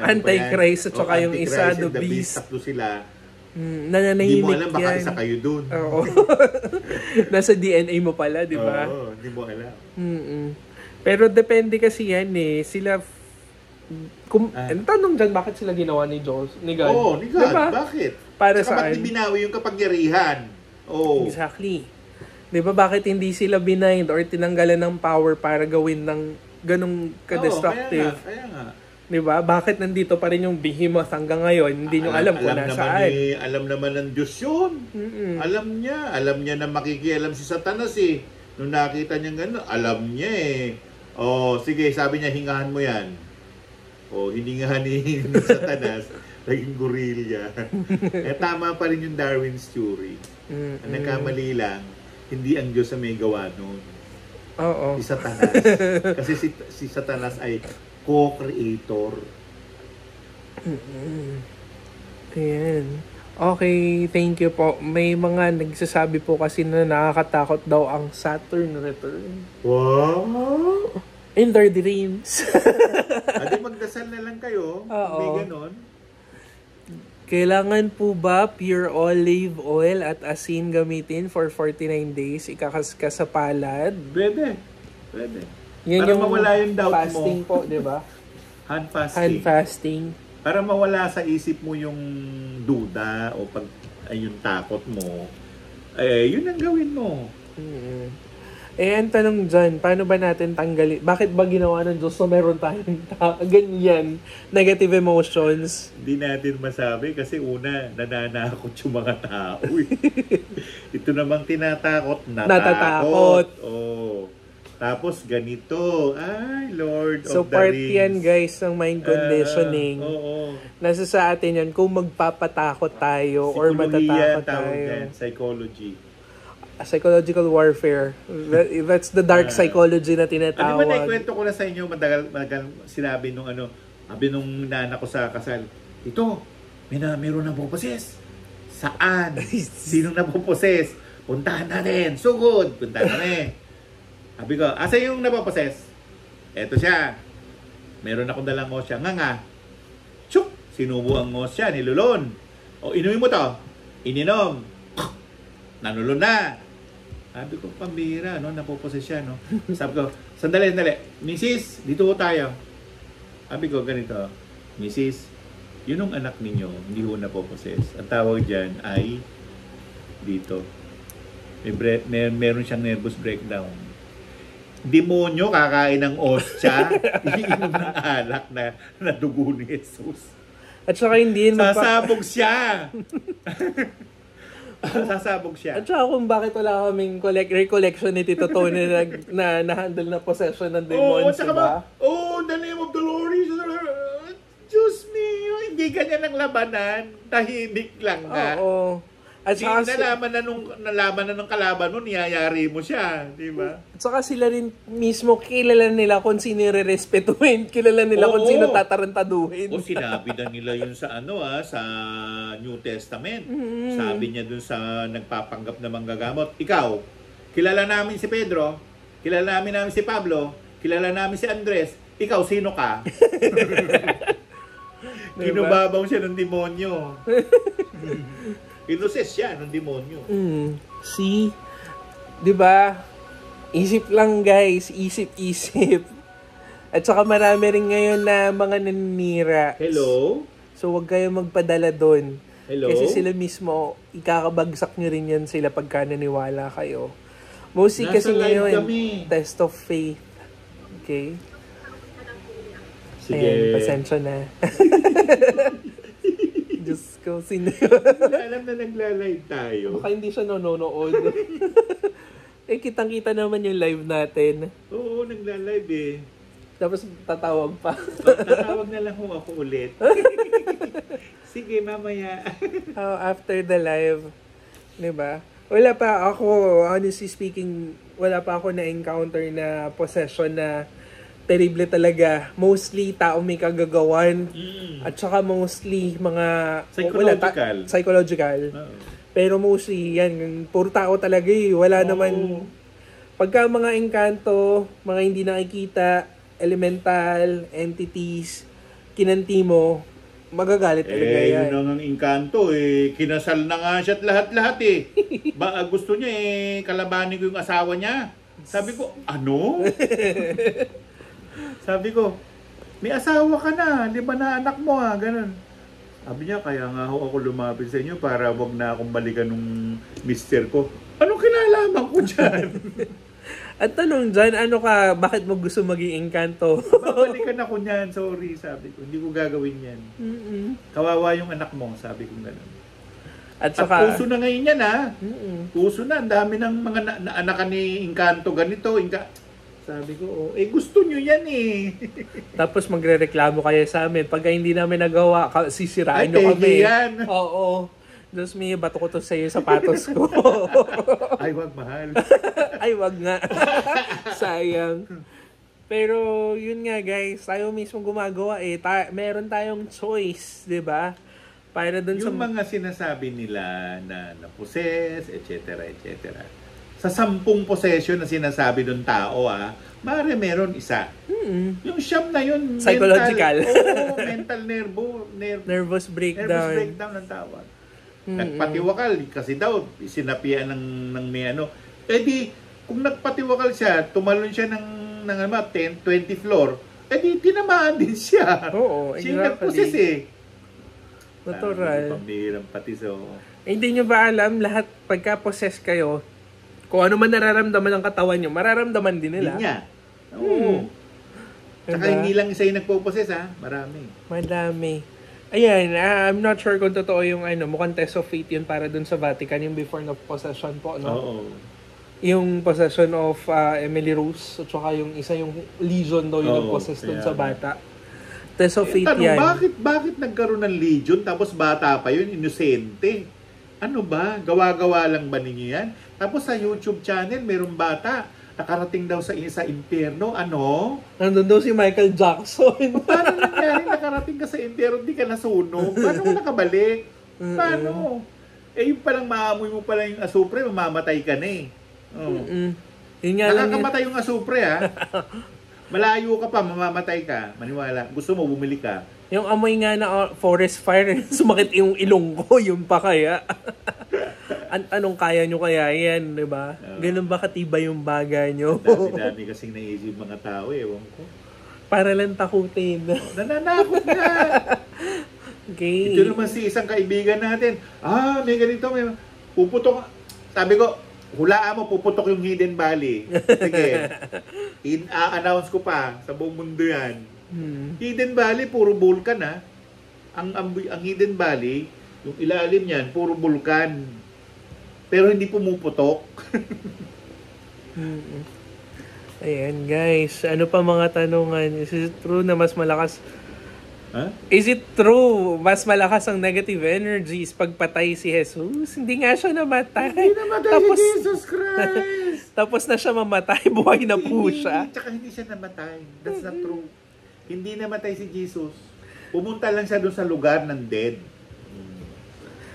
S3: Antichrist at saka yung isa, the beast.
S2: Tatlo sila.
S3: Nananahimik yan.
S2: Hindi mo alam, baka isa kayo dun.
S3: Oo. Nasa DNA mo pala, di ba?
S2: Oo, hindi mo alam.
S3: Pero depende kasi yan eh. Sila, tanong dyan, bakit sila ginawa ni Diyos? Ni God?
S2: Oo, ni God.
S3: Diba?
S2: Bakit?
S3: Para
S2: saka
S3: saan?
S2: ba't binawi yung kapangyarihan? Oo.
S3: Exactly. Diba bakit hindi sila binind or tinanggalan ng power para gawin ng ganong ka-destructive?
S2: Kaya nga.
S3: Diba? Bakit nandito pa rin yung behemoth hanggang ngayon? Hindi nyo alam kung nasaan.
S2: Alam naman ng Diyos yun. Alam niya na makikialam si Satanas eh. Nung nakita niya gano'n, alam niya eh. Oh, sige, sabi niya, hingahan mo yan. Oh, hiningahan ni Satanas. Naging gorilla. Tama pa rin yung Darwin's theory. Ang nagkamali lang, hindi ang Diyos ang may gawa nun.
S3: Oo.
S2: Si Satanas. Kasi si Satanas ay co-creator.
S3: Ayan. Okay, thank you po. May mga nagsasabi po kasi na nakakatakot daw ang Saturn return.
S2: Wow!
S3: In their dreams.
S2: Adi magdasal na lang kayo.
S3: Oo.
S2: May ganon.
S3: Kailangan po ba pure olive oil at asin gamitin for 49 days? Ikakaskas sa palad?
S2: Pwede.
S3: Yan
S2: para
S3: yung
S2: mawala yung doubt
S3: fasting
S2: mo.
S3: po, di ba?
S2: Hand fasting.
S3: Hand fasting.
S2: Para mawala sa isip mo yung duda o ay yung takot mo, eh, yun ang gawin mo.
S3: Eh, ang tanong dyan, paano ba natin tanggalin? Bakit ba ginawa ng Diyos na meron tayong ganyan, negative emotions?
S2: Hindi natin masabi kasi una, nananakot yung mga tao. Ito namang tinatakot,
S3: Natatakot.
S2: Oh. Tapos ganito, ay Lord
S3: So,
S2: of the
S3: part
S2: Rings.
S3: yan, guys, ng mind conditioning.
S2: Oo.
S3: Nasa sa atin yan kung magpapatakot tayo or
S2: Psikolohiya
S3: matatakot
S2: tawag
S3: tayo.
S2: yan, psychology.
S3: Psychological warfare. That's the dark psychology na
S2: Ano ba
S3: tinatawag.
S2: naikwento ko na sa inyo, madagal sinabi nung sabi nung nana ko sa kasal, ito, meron na puposes. Saan? Sinong napuposes? Puntahan natin. Sugod. Puntahan natin. Sabi ko, asa yung napuposes? Eto siya. Meron akong dalang ngosya. Nga. Chuk! Sinubo ang ngosya, nilulon. O, inumin mo to. Ininom. Nanulon na. Sabi ko, pambira, no? Napuposes siya, no? Sabi ko, sandali. Mrs., dito po tayo. Sabi ko, ganito. Mrs., yun ang anak ninyo, hindi ko napuposes. Ang tawag dyan ay dito. Meron siyang nervous breakdown. Demonyo, kakain ng ostya, iinom ng alak na dugo ni Jesus.
S3: At saka hindi yun
S2: Sasabog siya! Sasabog siya.
S3: At saka kung bakit wala kaming recollection ni Tito Tony na handle na possession ng demons, diba?
S2: The name of the Lord is... Diyos mio, hindi ganyan ang labanan. Tahimik lang nga.
S3: Oo. At saka,
S2: nalaman na ng kalaban mo, niyayari mo siya, di ba?
S3: At saka sila rin mismo, kilala nila kung sino re-respetuhin, kilala nila kung sino tatarantaduhin.
S2: O sinabi na nila yun sa sa New Testament. Sabi niya dun sa nagpapanggap na manggagamot, ikaw, kilala namin si Pedro, kilala namin si Pablo, kilala namin si Andres, ikaw sino ka? Kinubabaw siya ng demonyo. Inoses siya ng demonyo.
S3: See? Diba? Isip lang, guys. Isip. At saka marami rin ngayon na mga naninira.
S2: Hello?
S3: So, wag kayo magpadala doon.
S2: Hello?
S3: Kasi sila mismo, ikakabagsak nyo rin yan sila pagka naniwala kayo. Mostly
S2: Nasa
S3: kasi
S2: live
S3: ngayon,
S2: kami.
S3: test of faith. Okay?
S2: Sige.
S3: Ayan, pasensya na. Diyos ko, sino
S2: Alam na nagla-live tayo.
S3: Baka hindi siya nanonood. Eh, kitang-kita naman yung live natin.
S2: Oo, nagla-live eh.
S3: Tapos tatawag pa.
S2: Tatawag na lang ako ulit. Sige, mamaya.
S3: After the live. Diba? Wala pa ako, honestly speaking, wala pa ako na-encounter na possession na terrible talaga. Mostly, tao may kagagawan. At saka mostly, mga...
S2: Psychological.
S3: Psychological.
S2: Oo.
S3: Pero mostly, yan, puro tao talaga eh. Wala naman... Pagka mga engkanto, mga hindi nakikita, elemental, entities, kinanti mo, magagalit talaga yan.
S2: Yun ang engkanto eh. Kinasal na nga siya at lahat-lahat eh. Gusto niya eh, kalabanin ko yung asawa niya. Sabi ko, ano? Sabi ko, may asawa ka na, 5 na anak mo ha, ganun. Sabi niya, kaya nga ako lumapit sa inyo para wag na akong balikan nung mister ko. Anong kinalaman ko dyan?
S3: At tanong dyan, bakit mo gusto maging engkanto?
S2: Babalikan ako niyan, sorry, sabi ko. Hindi ko gagawin yan. Kawawa yung anak mo, sabi ko gano'n. At puso na ngayon yan ha. Puso na, ang dami ng mga anak ni engkanto ganito, Sabi ko, gusto nyo yan eh.
S3: Tapos magre-reklamo kayo sa amin. Pag hindi namin nagawa, sisirain nyo kami.
S2: Yan.
S3: Oo. Diyos me, bato ko to sa iyo sapatos ko.
S2: Ay, wag mahal.
S3: Ay, wag nga. Sayang. Pero, yun nga guys, tayo mismo gumagawa eh. Meron tayong choice, di ba? Para dun
S2: yung mga sinasabi nila na possess, etc. Sa 10 possession na sinasabi ng tao, maaari meron isa. Yung siyam na yun,
S3: psychological.
S2: Mental
S3: nervous breakdown.
S2: Nervous breakdown ang tawag. Nagpatiwakal kasi daw sinapian ng may ano. Kung nagpatiwakal siya, tumalon siya ng 10, 20 floor, tinamaan din siya.
S3: Oo,
S2: siya nagposes eh.
S3: Natural.
S2: Pambihirang pati so.
S3: Hindi nyo ba alam, lahat pagka-possess kayo, kung ano man nararamdaman ng katawan nyo, mararamdaman din nila.
S2: Hindi niya. Oo. Tsaka
S3: Diba?
S2: hindi lang isa yung nagpo-possess ha. Marami.
S3: Madami. Ayan, I'm not sure kung totoo yung mukhang test of fate yun para dun sa Vatican, yung before na possession po, no?
S2: Oo.
S3: Yung possession of Emily Rose, at saka yung isa yung Legion daw yung
S2: Oo,
S3: nag-possess dun
S2: kaya
S3: sa bata. Test of fate
S2: Tanong,
S3: yan.
S2: bakit nagkaroon ng Legion tapos bata pa yun, inosente? Ano ba? Gawa-gawa lang ba ninyo yan? Tapos sa YouTube channel, merong bata. Nakarating daw sa impyerno. Ano?
S3: Nandun daw si Michael Jackson.
S2: Paano nangyari nakarating ka sa impyerno, di ka nasunog? Paano ka nakabalik? Paano? Yung palang maamoy mo pala yung asupre, mamamatay ka na eh. Oh.
S3: Yun nga lang
S2: Nakakamatay yung asupre ha. Malayo ka pa, mamamatay ka. Maniwala. Gusto mo, bumili ka.
S3: yung amoy nga na forest fire, sumakit yung ilong ko, yung pa kaya. Anong kaya nyo kaya yan, di ba? Ganun ba katibay yung baga nyo?
S2: Dami-dami kasing naisip mga tao, ewan ko.
S3: Para lang takutin.
S2: Nananakot na!
S3: Okay.
S2: Ito naman si isang kaibigan natin. May ganito, may puputok. Sabi ko, hulaan mo, puputok yung Hidden Valley. Sige. I-announce ko pa sa buong mundo yan. Hidden Valley, puro vulkan ha. Ang Hidden Valley, yung ilalim niyan, puro vulkan. Pero hindi pumuputok.
S3: Ayan guys, ano pa mga tanungan? Is it true na mas malakas?
S2: Huh?
S3: Is it true mas malakas ang negative energies pag patay si Jesus? Hindi nga siya namatay.
S2: Hindi namatay
S3: Tapos,
S2: si Jesus Christ!
S3: tapos na siya mamatay, buhay na po siya.
S2: Tsaka hindi siya namatay. That's not true. Hindi namatay si Jesus. Pumunta lang siya doon sa lugar ng dead.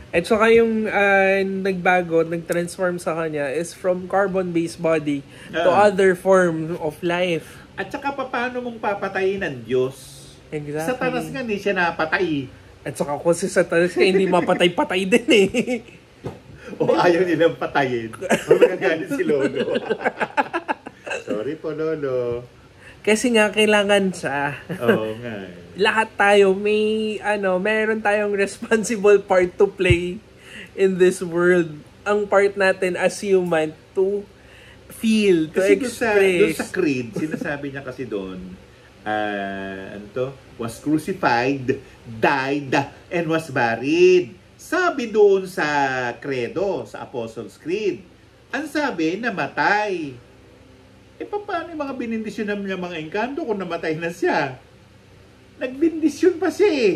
S3: At saka yung nagbago, nag-transform sa kanya is from carbon-based body to other form of life.
S2: At saka paano mong papatayin ng Diyos?
S3: Exactly.
S2: Sa tanas nga hindi siya napatay.
S3: At saka kung si Satanas ka, hindi mapatay-patay din eh.
S2: O ayaw nilang patayin. O magagalit si Lolo. Sorry po, Lolo.
S3: Kasi nga kailangan siya.
S2: Oo nga.
S3: Lahat tayo meron tayong responsible part to play in this world. Ang part natin as human to feel, to
S2: Kasi doon
S3: express.
S2: sa creed, sinasabi niya kasi doon, was crucified, died, and was buried. Sabi doon sa credo, sa Apostles' Creed, ang sabi, namatay. Paano yung mga binindisyon ng mga engkanto kung namatay na siya? Nagbindisyon pa siya eh.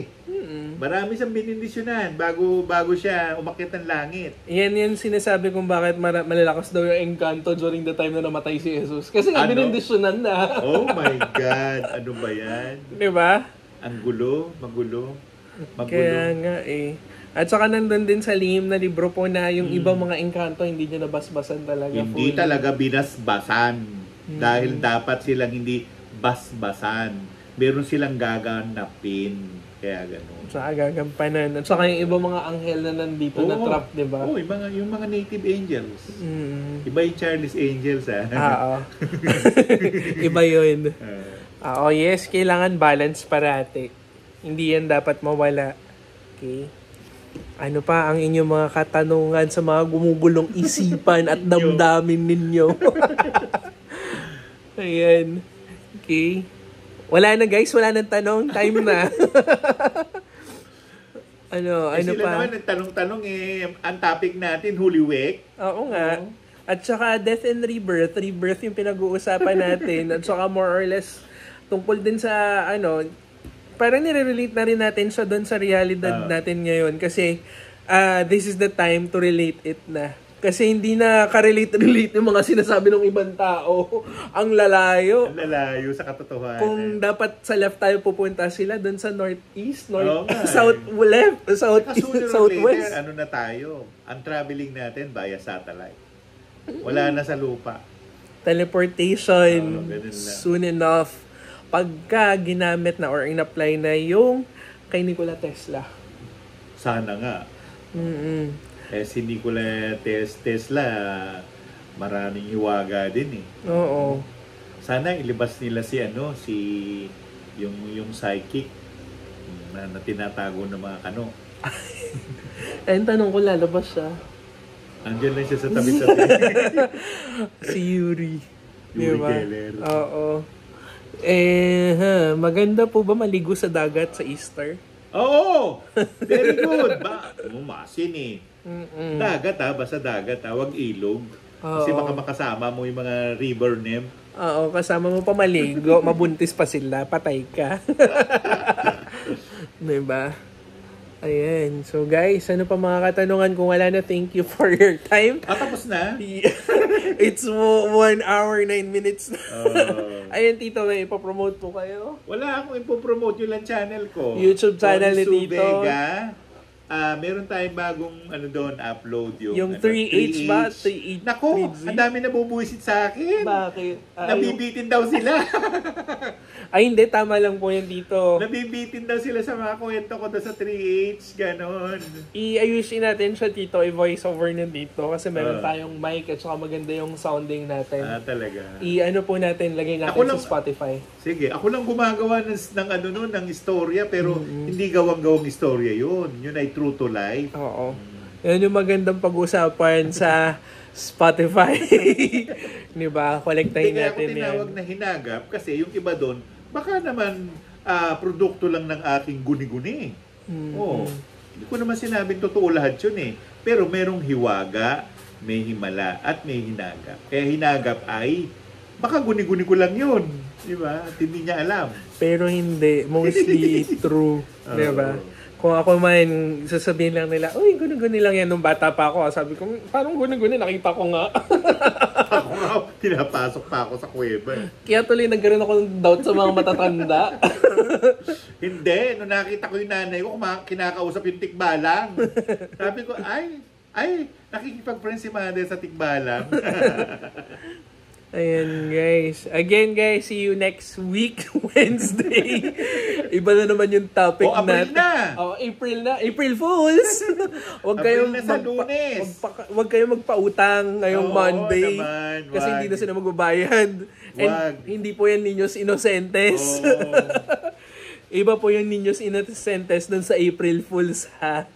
S2: Marami siyang binindisyonan bago siya umakyat ng langit.
S3: Yan sinasabi kung bakit malalakas daw yung engkanto during the time na namatay si Jesus. Kasi nga binindisyonan na.
S2: Oh my God! Ano ba yan?
S3: Diba?
S2: Ang gulo, magulo.
S3: Kaya nga eh. At saka nandun din sa lihim na libro po na yung ibang mga engkanto hindi niya nabasbasan talaga.
S2: Hindi talaga binasbasan. Dahil dapat silang hindi basbasan. Meron silang gaganapin. Kaya gano'n.
S3: Sa gagampanan. At saka yung ibang mga anghel na nandito na trap, di ba?
S2: Oo, yung mga native angels. Iba yung Charlie's Angels, ha?
S3: Oo. Iba yun. Yes, kailangan balance parati. Hindi yan dapat mawala. Okay? Ano pa ang inyong mga katanungan sa mga gumugulong isipan at damdamin ninyo? Ayan. Okay. Wala na guys, wala nang tanong. Time na. ano
S2: sila
S3: pa?
S2: naman nagtanong-tanong ang topic natin, Holy Week.
S3: Oo nga. At saka death and rebirth. Rebirth yung pinag-uusapan natin. At saka more or less tungkol din sa parang nire-relate na rin natin siya doon sa realidad natin ngayon. Kasi this is the time to relate it na. Kasi hindi na ka-relate yung mga sinasabi ng ibang tao. Ang lalayo.
S2: Ang lalayo sa katotohanan.
S3: Kung dapat sa left tayo pupunta sila doon sa northeast,
S2: south
S3: left, southwest.
S2: Later, na tayo? Ang traveling natin via satellite. Wala na sa lupa.
S3: Teleportation.
S2: Ganun lang.
S3: Soon enough. Pagka ginamit na or in-apply na yung kay Nikola Tesla.
S2: Sana nga. Si Nikola Tesla, maraming hiwaga din eh.
S3: Oo.
S2: Sana ilibas nila yung psychic na tinatago ng mga
S3: Eh, tanong ko, lalabas siya.
S2: Andiyan lang siya sa tabi-tabi.
S3: Si Yuri.
S2: Yuri
S3: Diba?
S2: Geller.
S3: Oo. Maganda po ba maligo sa dagat sa Easter?
S2: Oo! Very good. Masin eh.
S3: Mm-mm.
S2: Dagat basta dagat wag ilog. Kasi
S3: Oo.
S2: baka makasama mo yung mga river nymph.
S3: Oo, kasama mo pa maligo, mabuntis pa sila, patay ka. Diba? Ayan. So guys, ano pa mga katanungan? Kung wala na, thank you for your time.
S2: Tapos na?
S3: It's 1 hour, 9 minutes na.
S2: Oh.
S3: Ayan, Tito, may ipapromote po kayo.
S2: Wala akong ipopromote yung lang channel ko.
S3: YouTube channel ni
S2: Tony
S3: Tito.
S2: Subega. Meron tayong bagong doon upload yung
S3: 3H ba? 3H.
S2: Nako,
S3: 3G?
S2: ang dami na bubuwisit sa akin.
S3: Bakit?
S2: Nabibitin daw sila.
S3: Ay, hindi. Tama lang po yan dito.
S2: Nabibitin daw sila sa mga kwento ko doon sa 3H. Ganon.
S3: I-ayusin natin siya, Tito. I-voice over na dito. Kasi meron
S2: Ah.
S3: tayong mic at saka maganda yung sounding natin.
S2: Talaga.
S3: I-ano po natin, lagay natin
S2: Ako lang-
S3: sa Spotify.
S2: Sige, ako lang gumagawa ng istorya pero hindi gawang-gawang istorya yun. Yun ay true to life.
S3: Oo. Yan yung magandang pag-usapan sa Spotify. Di ba? Kolektahin
S2: Hindi kaya ako
S3: natin
S2: tinawag
S3: yan.
S2: na hinagap kasi yung iba doon, baka naman produkto lang ng aking guni-guni. Oo. Hindi ko naman sinabing totoo lahat yun eh. Pero merong hiwaga, may himala, at may hinagap. Kaya hinagap ay, baka guni-guni ko lang yun. Di ba? At hindi niya alam.
S3: Pero hindi. Mostly true. Di ba? Kung ako man, sasabihin lang nila, uy, guni-guni lang yan nung bata pa ako. Sabi ko, parang guni-guni, nakita ko nga.
S2: Ako nga, pinapasok pa ako sa kuweba.
S3: Kaya tuloy nagkaroon ako ng doubt sa mga matatanda.
S2: Hindi, nung nakita ko yung nanay ko, kinakausap yung tikbalang. Sabi ko, ay, nakikipag-friend si mother sa tikbalang.
S3: Ayan, guys. Again, guys, see you next week, Wednesday. Iba na naman yung topic
S2: April
S3: natin.
S2: na!
S3: April na. April Fools! Huwag kayong
S2: April na sa Lunes.
S3: Huwag kayong magpautang ngayong
S2: Oo
S3: Monday.
S2: naman,
S3: Kasi
S2: wag.
S3: hindi na sila magbabayad. And
S2: Wag.
S3: hindi po yan Niños Inocentes.
S2: Oo.
S3: Iba po yung Niños Inocentes dun sa April Fools, ha?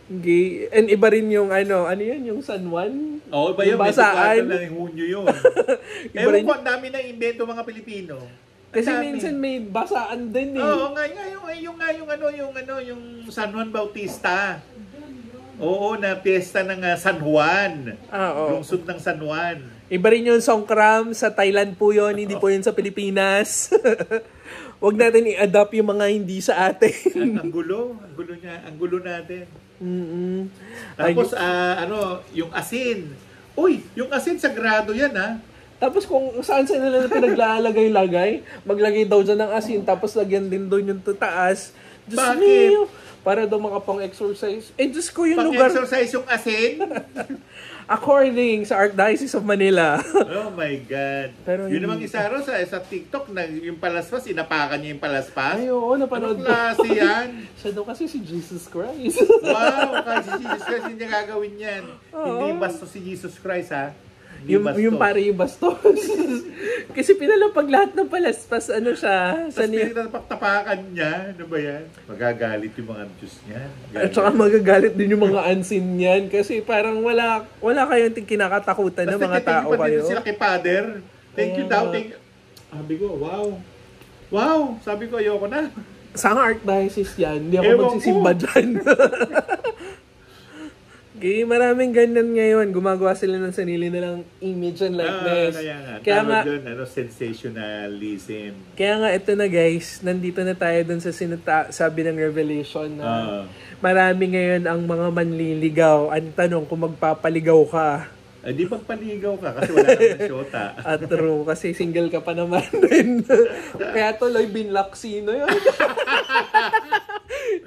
S3: Okay. And iba rin yung ano yan, yung San Juan?
S2: Oo, iba yun.
S3: Yung
S2: May
S3: basaan.
S2: tukatan na yung Hunyo yun.
S3: Iba
S2: Ewan
S3: rin-
S2: ko, ang dami na invento mga Pilipino. Ang
S3: Kasi
S2: dami.
S3: minsan may basaan din eh.
S2: Oo, yung San Juan Bautista. Oo, na piyesta ng San Juan.
S3: Oo.
S2: Lungsod ng San Juan.
S3: Iba rin yung Songkram, sa Thailand po yun, hindi po yun sa Pilipinas. Huwag natin i-adapt yung mga hindi sa atin.
S2: Ang gulo niya, ang gulo natin.
S3: Mm-mm.
S2: Tapos yung asin. Uy, yung asin sagrado yan
S3: Tapos kung saan sa nila pinaglalagay-lagay, maglagay daw dyan ng asin, tapos lagyan din doon yung tutaas. Diyos
S2: Bakit?
S3: mio, para daw makapang-exercise. Eh, Diyos ko yung lugar.
S2: Pang-exercise yung asin?
S3: According sa Archdiocese of Manila.
S2: Oh my God.
S3: Pero
S2: Yun
S3: hindi-
S2: namang isa ro sa TikTok na yung palaspas, inapakan niya yung palaspas.
S3: Ay, oo, napanood
S2: Anong
S3: ko.
S2: klase yan?
S3: Siya daw kasi si Jesus Christ.
S2: Wow, kasi si Jesus Christ hindi niya gagawin yan. Hindi bastos si Jesus Christ Hindi
S3: yung pare yung bastos. Kasi pinalapag lahat ng palaspas, ano siya.
S2: Tapos pinagtapakan niya, ano ba yan? Magagalit yung mga Diyos niya.
S3: At saka magagalit din yung mga ansin niyan. Kasi parang wala kayong kinakatakutan ng mga tao
S2: Thank
S3: kayo.
S2: you sila kay Father. Thank you
S3: Oo.
S2: daw. Sabi ko, wow. Wow, sabi ko, ayoko na.
S3: Sa Archdiocese yan, hindi ako
S2: Ewan
S3: magsisimba
S2: ko.
S3: dyan. Okay, maraming ganyan ngayon. Gumagawa sila ng sarili nilang image and likeness.
S2: Kaya nga,
S3: Kaya nga,
S2: doon, sensationalism.
S3: kaya nga ito na guys, nandito na tayo dun sa sabi ng Revelation na marami ngayon ang mga manliligaw. Ang tanong kung magpapaligaw ka.
S2: Di pagpaligaw ka kasi wala nang syota.
S3: At true, kasi single ka pa naman din. Kaya tuloy binlock sino yun.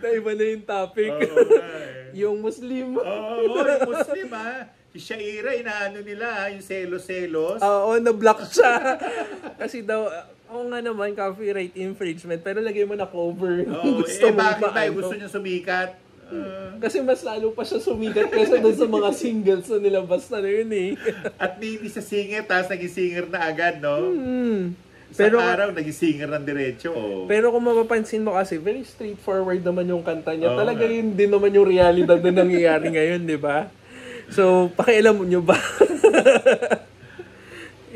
S3: Naiba na yung topic. Yung Muslim.
S2: Yung Muslim Si Shaira, inaano nila yung selos-selos.
S3: Oo, na-block siya. Kasi daw, oo nga naman, copyright infringement. Pero lagay mo na cover.
S2: Bakit ba? Gusto niya sumikat?
S3: Kasi mas lalo pa siya sumikat kaysa doon sa mga singles na nilabas na yun eh.
S2: At hindi siya singer, tapos naging singer na agad, no? Pero
S3: Pero-
S2: araw, naging singer ng diretso. Oh.
S3: Pero kung mapapansin mo kasi, very straightforward naman yung kanta niya.
S2: Oo
S3: Talaga
S2: nga.
S3: yun din naman yung realidad na nangyayari ngayon, di ba? So, pakialam nyo ba?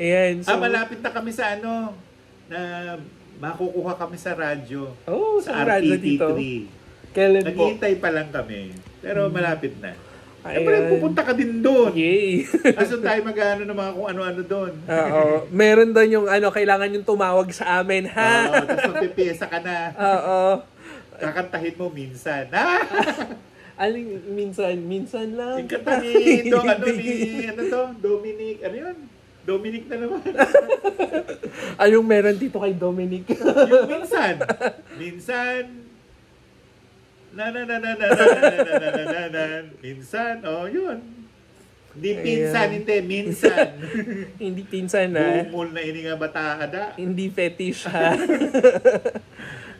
S3: Ayan. So,
S2: Malapit na kami sa ano, na makukuha kami sa radyo.
S3: oh,
S2: Sa
S3: sa radyo dito.
S2: RTT3.
S3: Kailan po?
S2: Naghihintay pa lang kami. Pero malapit na.
S3: Ayan.
S2: Siyempre, pupunta ka din doon.
S3: Yay!
S2: Kaso tayo mag-ano ng mga kung ano-ano doon.
S3: Oo. Meron doon yung kailangan yung tumawag sa amin, ha?
S2: Oo, tapos magpipiyesa ka na.
S3: Oo.
S2: Kakantahin mo minsan. Ha?
S3: Aling minsan lang.
S2: Yung kanta ni, Dominic, ano yun? Dominic na naman.
S3: Anong meron dito kay Dominic?
S2: Yung minsan. Minsan. Oh, yun. Hindi pinsan,
S3: Ayan.
S2: hindi. Minsan.
S3: Hindi pinsan, ha?
S2: Bumul na ini nga bataada.
S3: Hindi fetish, ha?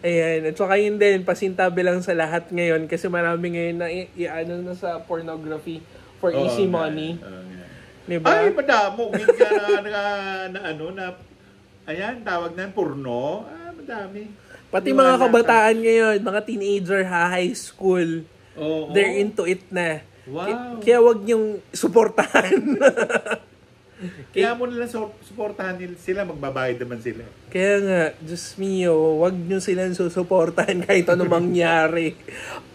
S3: Ayan. At saka yun din, pasintabi lang sa lahat ngayon kasi marami ngayon na i-ano na sa pornography for easy money. Diba?
S2: Ay, madamo. Gin ka ayan, tawag na porno. Madami.
S3: Pati
S2: Wala
S3: mga
S2: ka.
S3: kabataan ngayon, mga teenager ha, high school,
S2: Oo.
S3: they're into it na.
S2: Wow.
S3: Kaya wag niyong suportahan.
S2: Kaya mo nila suportahan nila sila, magbabayad naman sila.
S3: Kaya nga, Diyos mio, wag niyo silang susuportahan kahit ano mangyari.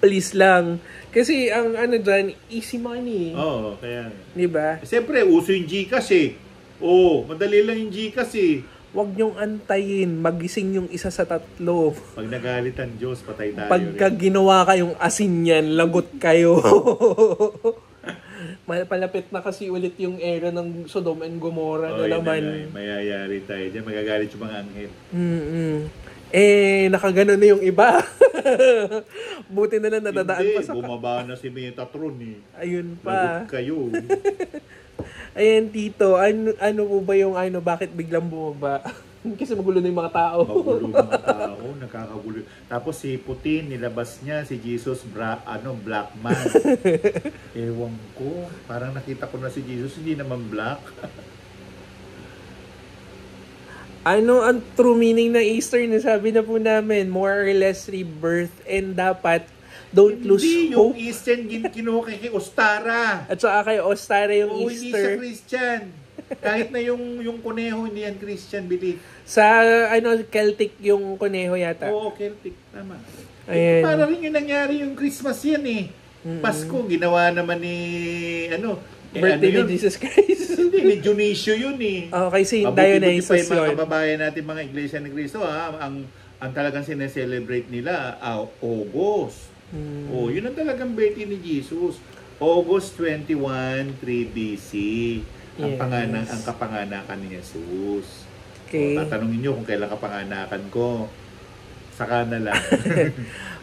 S3: Please lang. Kasi ang dyan, easy money.
S2: Oo, kaya.
S3: Diba?
S2: Siyempre, uso yung Gcash eh. Oo, madali lang yung Gcash eh.
S3: Wag niyong antayin, magising yung isa sa tatlo.
S2: Pag nagalit ang Diyos, patay tayo.
S3: Pagka
S2: rin.
S3: ginawa kayong asin yan, lagot kayo. Palapit na kasi ulit yung era ng Sodom and Gomorrah
S2: Oh,
S3: na
S2: yun
S3: naman.
S2: na, mayayari tayo dyan. Magagalit yung mga anghel.
S3: Nakagano na yung iba. Buti na lang nadadaan
S2: Hindi,
S3: pa sa...
S2: bumaba na si Metatron eh.
S3: Ayun pa.
S2: Lagot kayo.
S3: Ayan, Tito. Ano po ba yung bakit biglang bumaba? Kasi magulo na yung mga tao.
S2: Magulo mga tao, nakakagulo. Tapos si Putin, nilabas niya si Jesus black man. Ewan ko, parang nakita ko na si Jesus, hindi naman black.
S3: Ano ang true meaning ng Easter? Nasabi na po namin, more or less rebirth, and dapat don't lose
S2: Hindi, yung
S3: hope.
S2: Eastern kinuha kay Ostara.
S3: At saka kay Ostara yung
S2: Oo, hindi siya
S3: Easter.
S2: Christian. Kahit na yung kuneho, hindi yan Christian belief.
S3: Sa Celtic yung kuneho yata.
S2: Oo, Celtic. Tama.
S3: Ayan.
S2: Para rin yung nangyari yung Christmas yan eh. Pasko, ginawa naman ni,
S3: Birthday
S2: ano
S3: ni
S2: yun?
S3: Jesus Christ.
S2: Hindi, ni Dionisio yun eh.
S3: Okay, si
S2: Mabuti-buti pa
S3: Dionysus
S2: yung mga
S3: yun.
S2: kababayan natin, mga Iglesia ni Cristo, ha? Ang talagang sineselebrate nila, August. Oh, yun ang talagang birthday ni Jesus. August 21, 3 BC.
S3: Yes.
S2: Ang kapanganakan ni Jesus.
S3: Okay.
S2: Tatanungin nyo kung kailan kapanganakan ko. Saka na lang.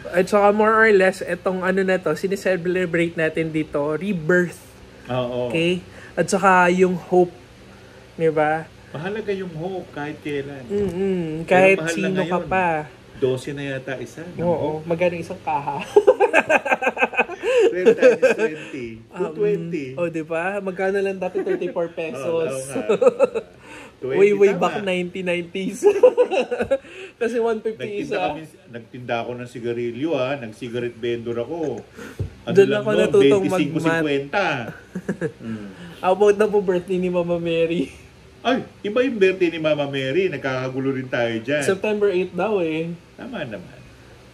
S3: At saka more or less, etong na to, sineselebrate natin dito, rebirth.
S2: Oo.
S3: Okay? At saka yung hope. Diba?
S2: Mahalaga yung hope kahit kailan.
S3: Kahit
S2: mahal na
S3: sino ka
S2: ngayon.
S3: pa.
S2: 12 na yata isa.
S3: Oo. Magkano isang kaha?
S2: 12 times 20. 220.
S3: Oh, diba? Magkano lang dati 34 pesos.
S2: Oo, 20
S3: way
S2: tama.
S3: back 1990s. Kasi 150 isa.
S2: Nagtinda ako ng sigarilyo ha. Nag-cigarette vendor ako.
S3: Doon ako natutong
S2: 25-50.
S3: About na po birthday ni Mama Mary.
S2: Ay, iba yung birthday ni Mama Mary. Nagkakagulo rin tayo dyan.
S3: September 8 daw eh.
S2: Tama naman.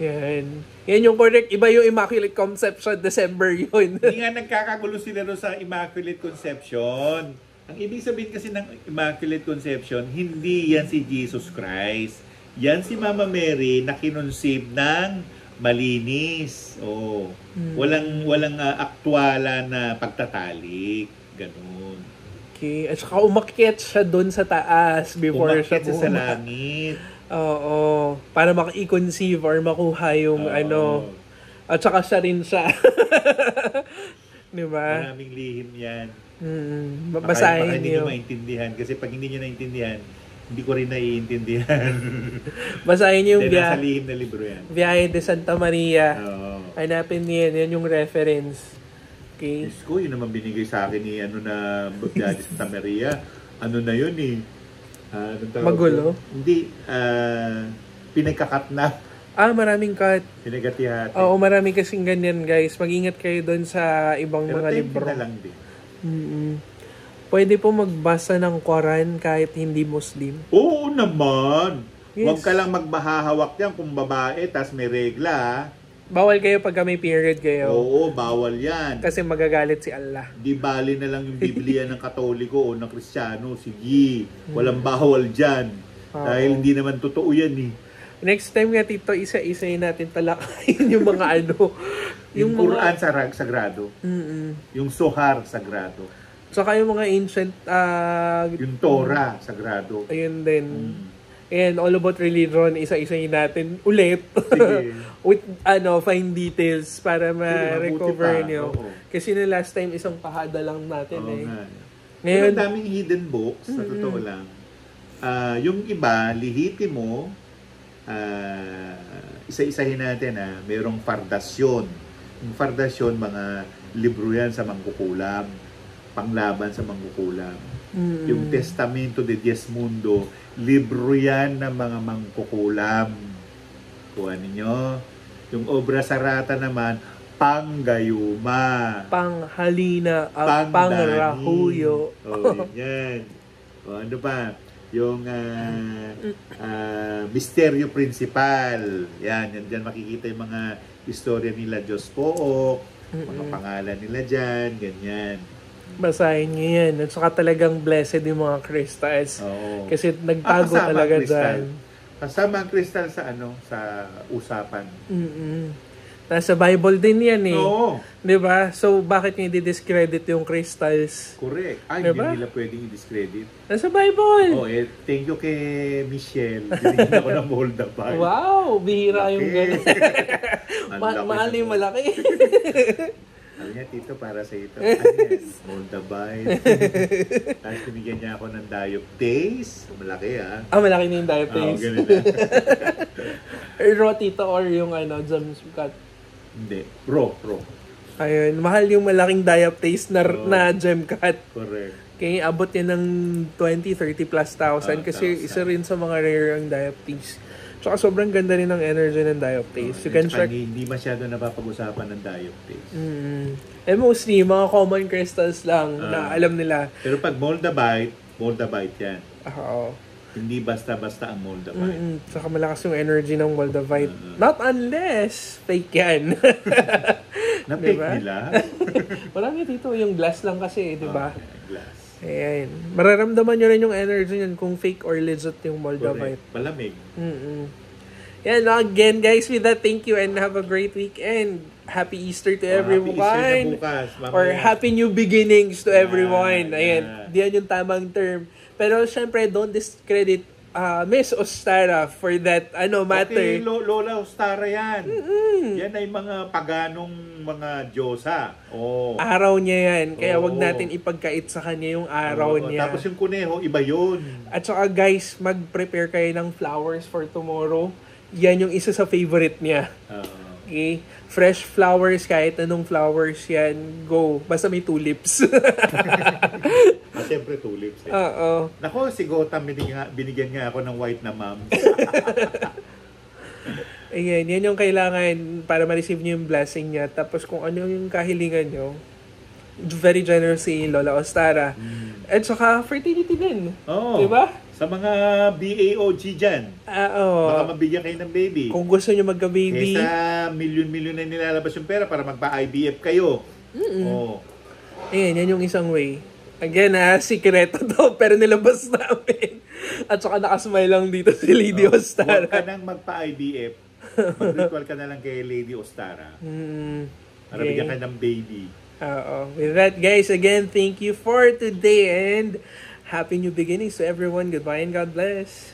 S3: Yan. Yan yung correct. Iba yung Immaculate Conception. December yun.
S2: Hindi nga nagkakagulo sila rin sa Immaculate Conception. Ang ibig sabihin kasi ng Immaculate Conception, hindi yan si Jesus Christ. Yan si Mama Mary na kinonseive ng malinis. Oh. Walang aktwala na pagtatalik. Ganun.
S3: Okay. At saka umakyat siya doon sa taas before
S2: Umakyat
S3: siya
S2: siya sa
S3: bumaba.
S2: langit.
S3: Oo. Para maka-conceive or makuha yung At saka siya rin siya. Diba?
S2: Maraming lihim yan.
S3: Basahin
S2: Baka hindi
S3: niyo.
S2: nyo maintindihan. Kasi pag hindi nyo naintindihan, hindi ko rin naiintindihan.
S3: Basahin niyo yung
S2: Then, nasa lihim na libro yan.
S3: Viaje de Santa Maria.
S2: Oo.
S3: Hanapin niyo yan. Yan yung reference. Okay?
S2: Diyos ko, yun naman binigay sa akin ni Biaje Santa Maria. Ano na yun eh. Anong tawag
S3: Magulo?
S2: doon? Hindi. Pinagkakat na.
S3: Maraming cut.
S2: Pinagati-hati.
S3: Oo, marami kasing ganyan, guys. Mag-ingat kayo doon sa ibang
S2: Pero
S3: mga
S2: tempe
S3: libro.
S2: na lang din.
S3: Pwede po magbasa ng Quran kahit hindi Muslim.
S2: Oo naman.
S3: Yes.
S2: Huwag ka lang magbahahawak yan kung babae, tas may regla. Ha?
S3: Bawal kayo pagka may period kayo.
S2: Oo, bawal yan.
S3: Kasi magagalit si Allah.
S2: Di bali na lang yung Biblia ng Katoliko o ng Kristiyano. Sige, walang bawal dyan. Dahil hindi naman totoo yan eh.
S3: Next time nga, Tito, isa-isayin natin talakayin yung mga ano.
S2: Yung Quran sagrado. Yung Sohar sagrado.
S3: Saka yung mga ancient...
S2: Yung Torah sagrado.
S3: Ayun din. And all about religion, isa-isayin natin ulit.
S2: Sige.
S3: With fine details para ma-recover
S2: mabuti pa.
S3: nyo.
S2: Oo.
S3: Kasi na last time, isang pahada lang natin
S2: Oo
S3: eh.
S2: nga.
S3: Ngayon,
S2: Pero daming hidden books, sa totoo lang. Yung iba, lihiti mo, isa-isahin natin merong fardasyon. Yung fardasyon, mga libro yan sa mangkukulam, panglaban sa mangkukulam. Yung Testamento de Diez Mundo, libro yan ng mga mangkukulam. Kuha ninyo. Yung Obra Sarata naman, panggayuma.
S3: panghalina,
S2: Pangdani.
S3: pangrahuyo.
S2: Yan. O, ano pa? Yung misteryo principal. Yan dyan makikita yung mga istorya nila Diyos Pook, mga pangalan nila dyan, ganyan.
S3: Basahin nyo yan. At saka talagang blessed yung mga crystals.
S2: Oo.
S3: Kasi nagtago
S2: Kasama
S3: talaga
S2: ang kristal.
S3: dyan.
S2: Kasama ang kristal sa sa usapan.
S3: Nasa Bible din yan eh.
S2: Oo.
S3: Diba? So, bakit nyo i-discredit yung crystals?
S2: Correct. Ay,
S3: Diba?
S2: hindi nila pwedeng i-discredit.
S3: Nasa Bible!
S2: Oh, thank you kay Michelle. Binigyan ako ng Moldavite.
S3: Wow! Bihira yung gano'n.
S2: Ang laki
S3: Mahal
S2: ng
S3: yung malaki.
S2: Sabi niya, Tito, para sa ito. Ano yan? Moldavite. Tapos binigyan niya ako ng dioptase. Malaki
S3: Malaki na yung
S2: Oo,
S3: diaphragm.
S2: ganun na.
S3: Raw, Tito, or yung gems cut.
S2: Hindi. Pro.
S3: Ayun, mahal yung malaking diaphragm na gem cut.
S2: Correct.
S3: Kaya abot yan ng 20-30 plus thousand kasi
S2: 1,000.
S3: isa rin sa mga rare ang diaphragm. Tsaka sobrang ganda rin ng energy ng diaphragm. You can check.
S2: Hindi masyado napapag-usapan ng dioptase.
S3: And mostly, mga common crystals lang na alam nila.
S2: Pero pag Moldavite yan.
S3: Oo.
S2: Hindi basta-basta ang Moldavite.
S3: Saka malakas yung energy ng Moldavite. Not unless fake yan.
S2: Na-fake
S3: Diba?
S2: nila.
S3: Marami dito yung glass lang kasi, di ba?
S2: Glass.
S3: Ayan. Mararamdaman nyo rin yung energy nyan kung fake or legit yung Moldavite.
S2: Correct. Malamig.
S3: Yan, again guys, with that, thank you and have a great weekend. Happy Easter to everyone.
S2: Happy Easter na bukas. Mamaya.
S3: Or Happy New Beginnings to everyone.
S2: Yeah.
S3: Ayan, diyan yung tamang term. Pero syempre, don't discredit Miss Ostara for that matter.
S2: Okay, Lola Ostara yan. Yan ay mga paganong mga diyosa. Oh.
S3: Araw niya yan. Kaya wag
S2: Oo.
S3: natin ipagkait sa kanya yung araw niya.
S2: Tapos yung kuneho, iba yun.
S3: At saka guys, mag-prepare kayo ng flowers for tomorrow. Yan yung isa sa favorite niya. Okay? Fresh flowers, kahit anong flowers yan, go. Basta may tulips.
S2: Siyempre tulips.
S3: Oo.
S2: Nako, si Gotham, binigyan nga ako ng white na ma'am.
S3: Ayan, yan yung kailangan para ma-receive nyo yung blessing niya. Tapos kung ano yung kahilingan nyo, very generous si Lola Ostara. At saka fertility din.
S2: Oo.
S3: Diba?
S2: Sa mga BAOG dyan, baka mabigyan kayo ng baby.
S3: Kung gusto nyo magka-baby.
S2: Kesa milyon-milyon na nilalabas yung pera para magpa-IVF kayo. Oo.
S3: Ayan, yan yung isang way. Again sikreto to, pero nilabas namin. At saka nakasmile lang dito si Lady Ostara.
S2: Huwag ka nang magpa-IVF. Mag-ritual ka na lang kay Lady Ostara. Para bigyan ka ng baby.
S3: With that, guys, again, thank you for today and happy new beginnings to everyone. Goodbye and God bless.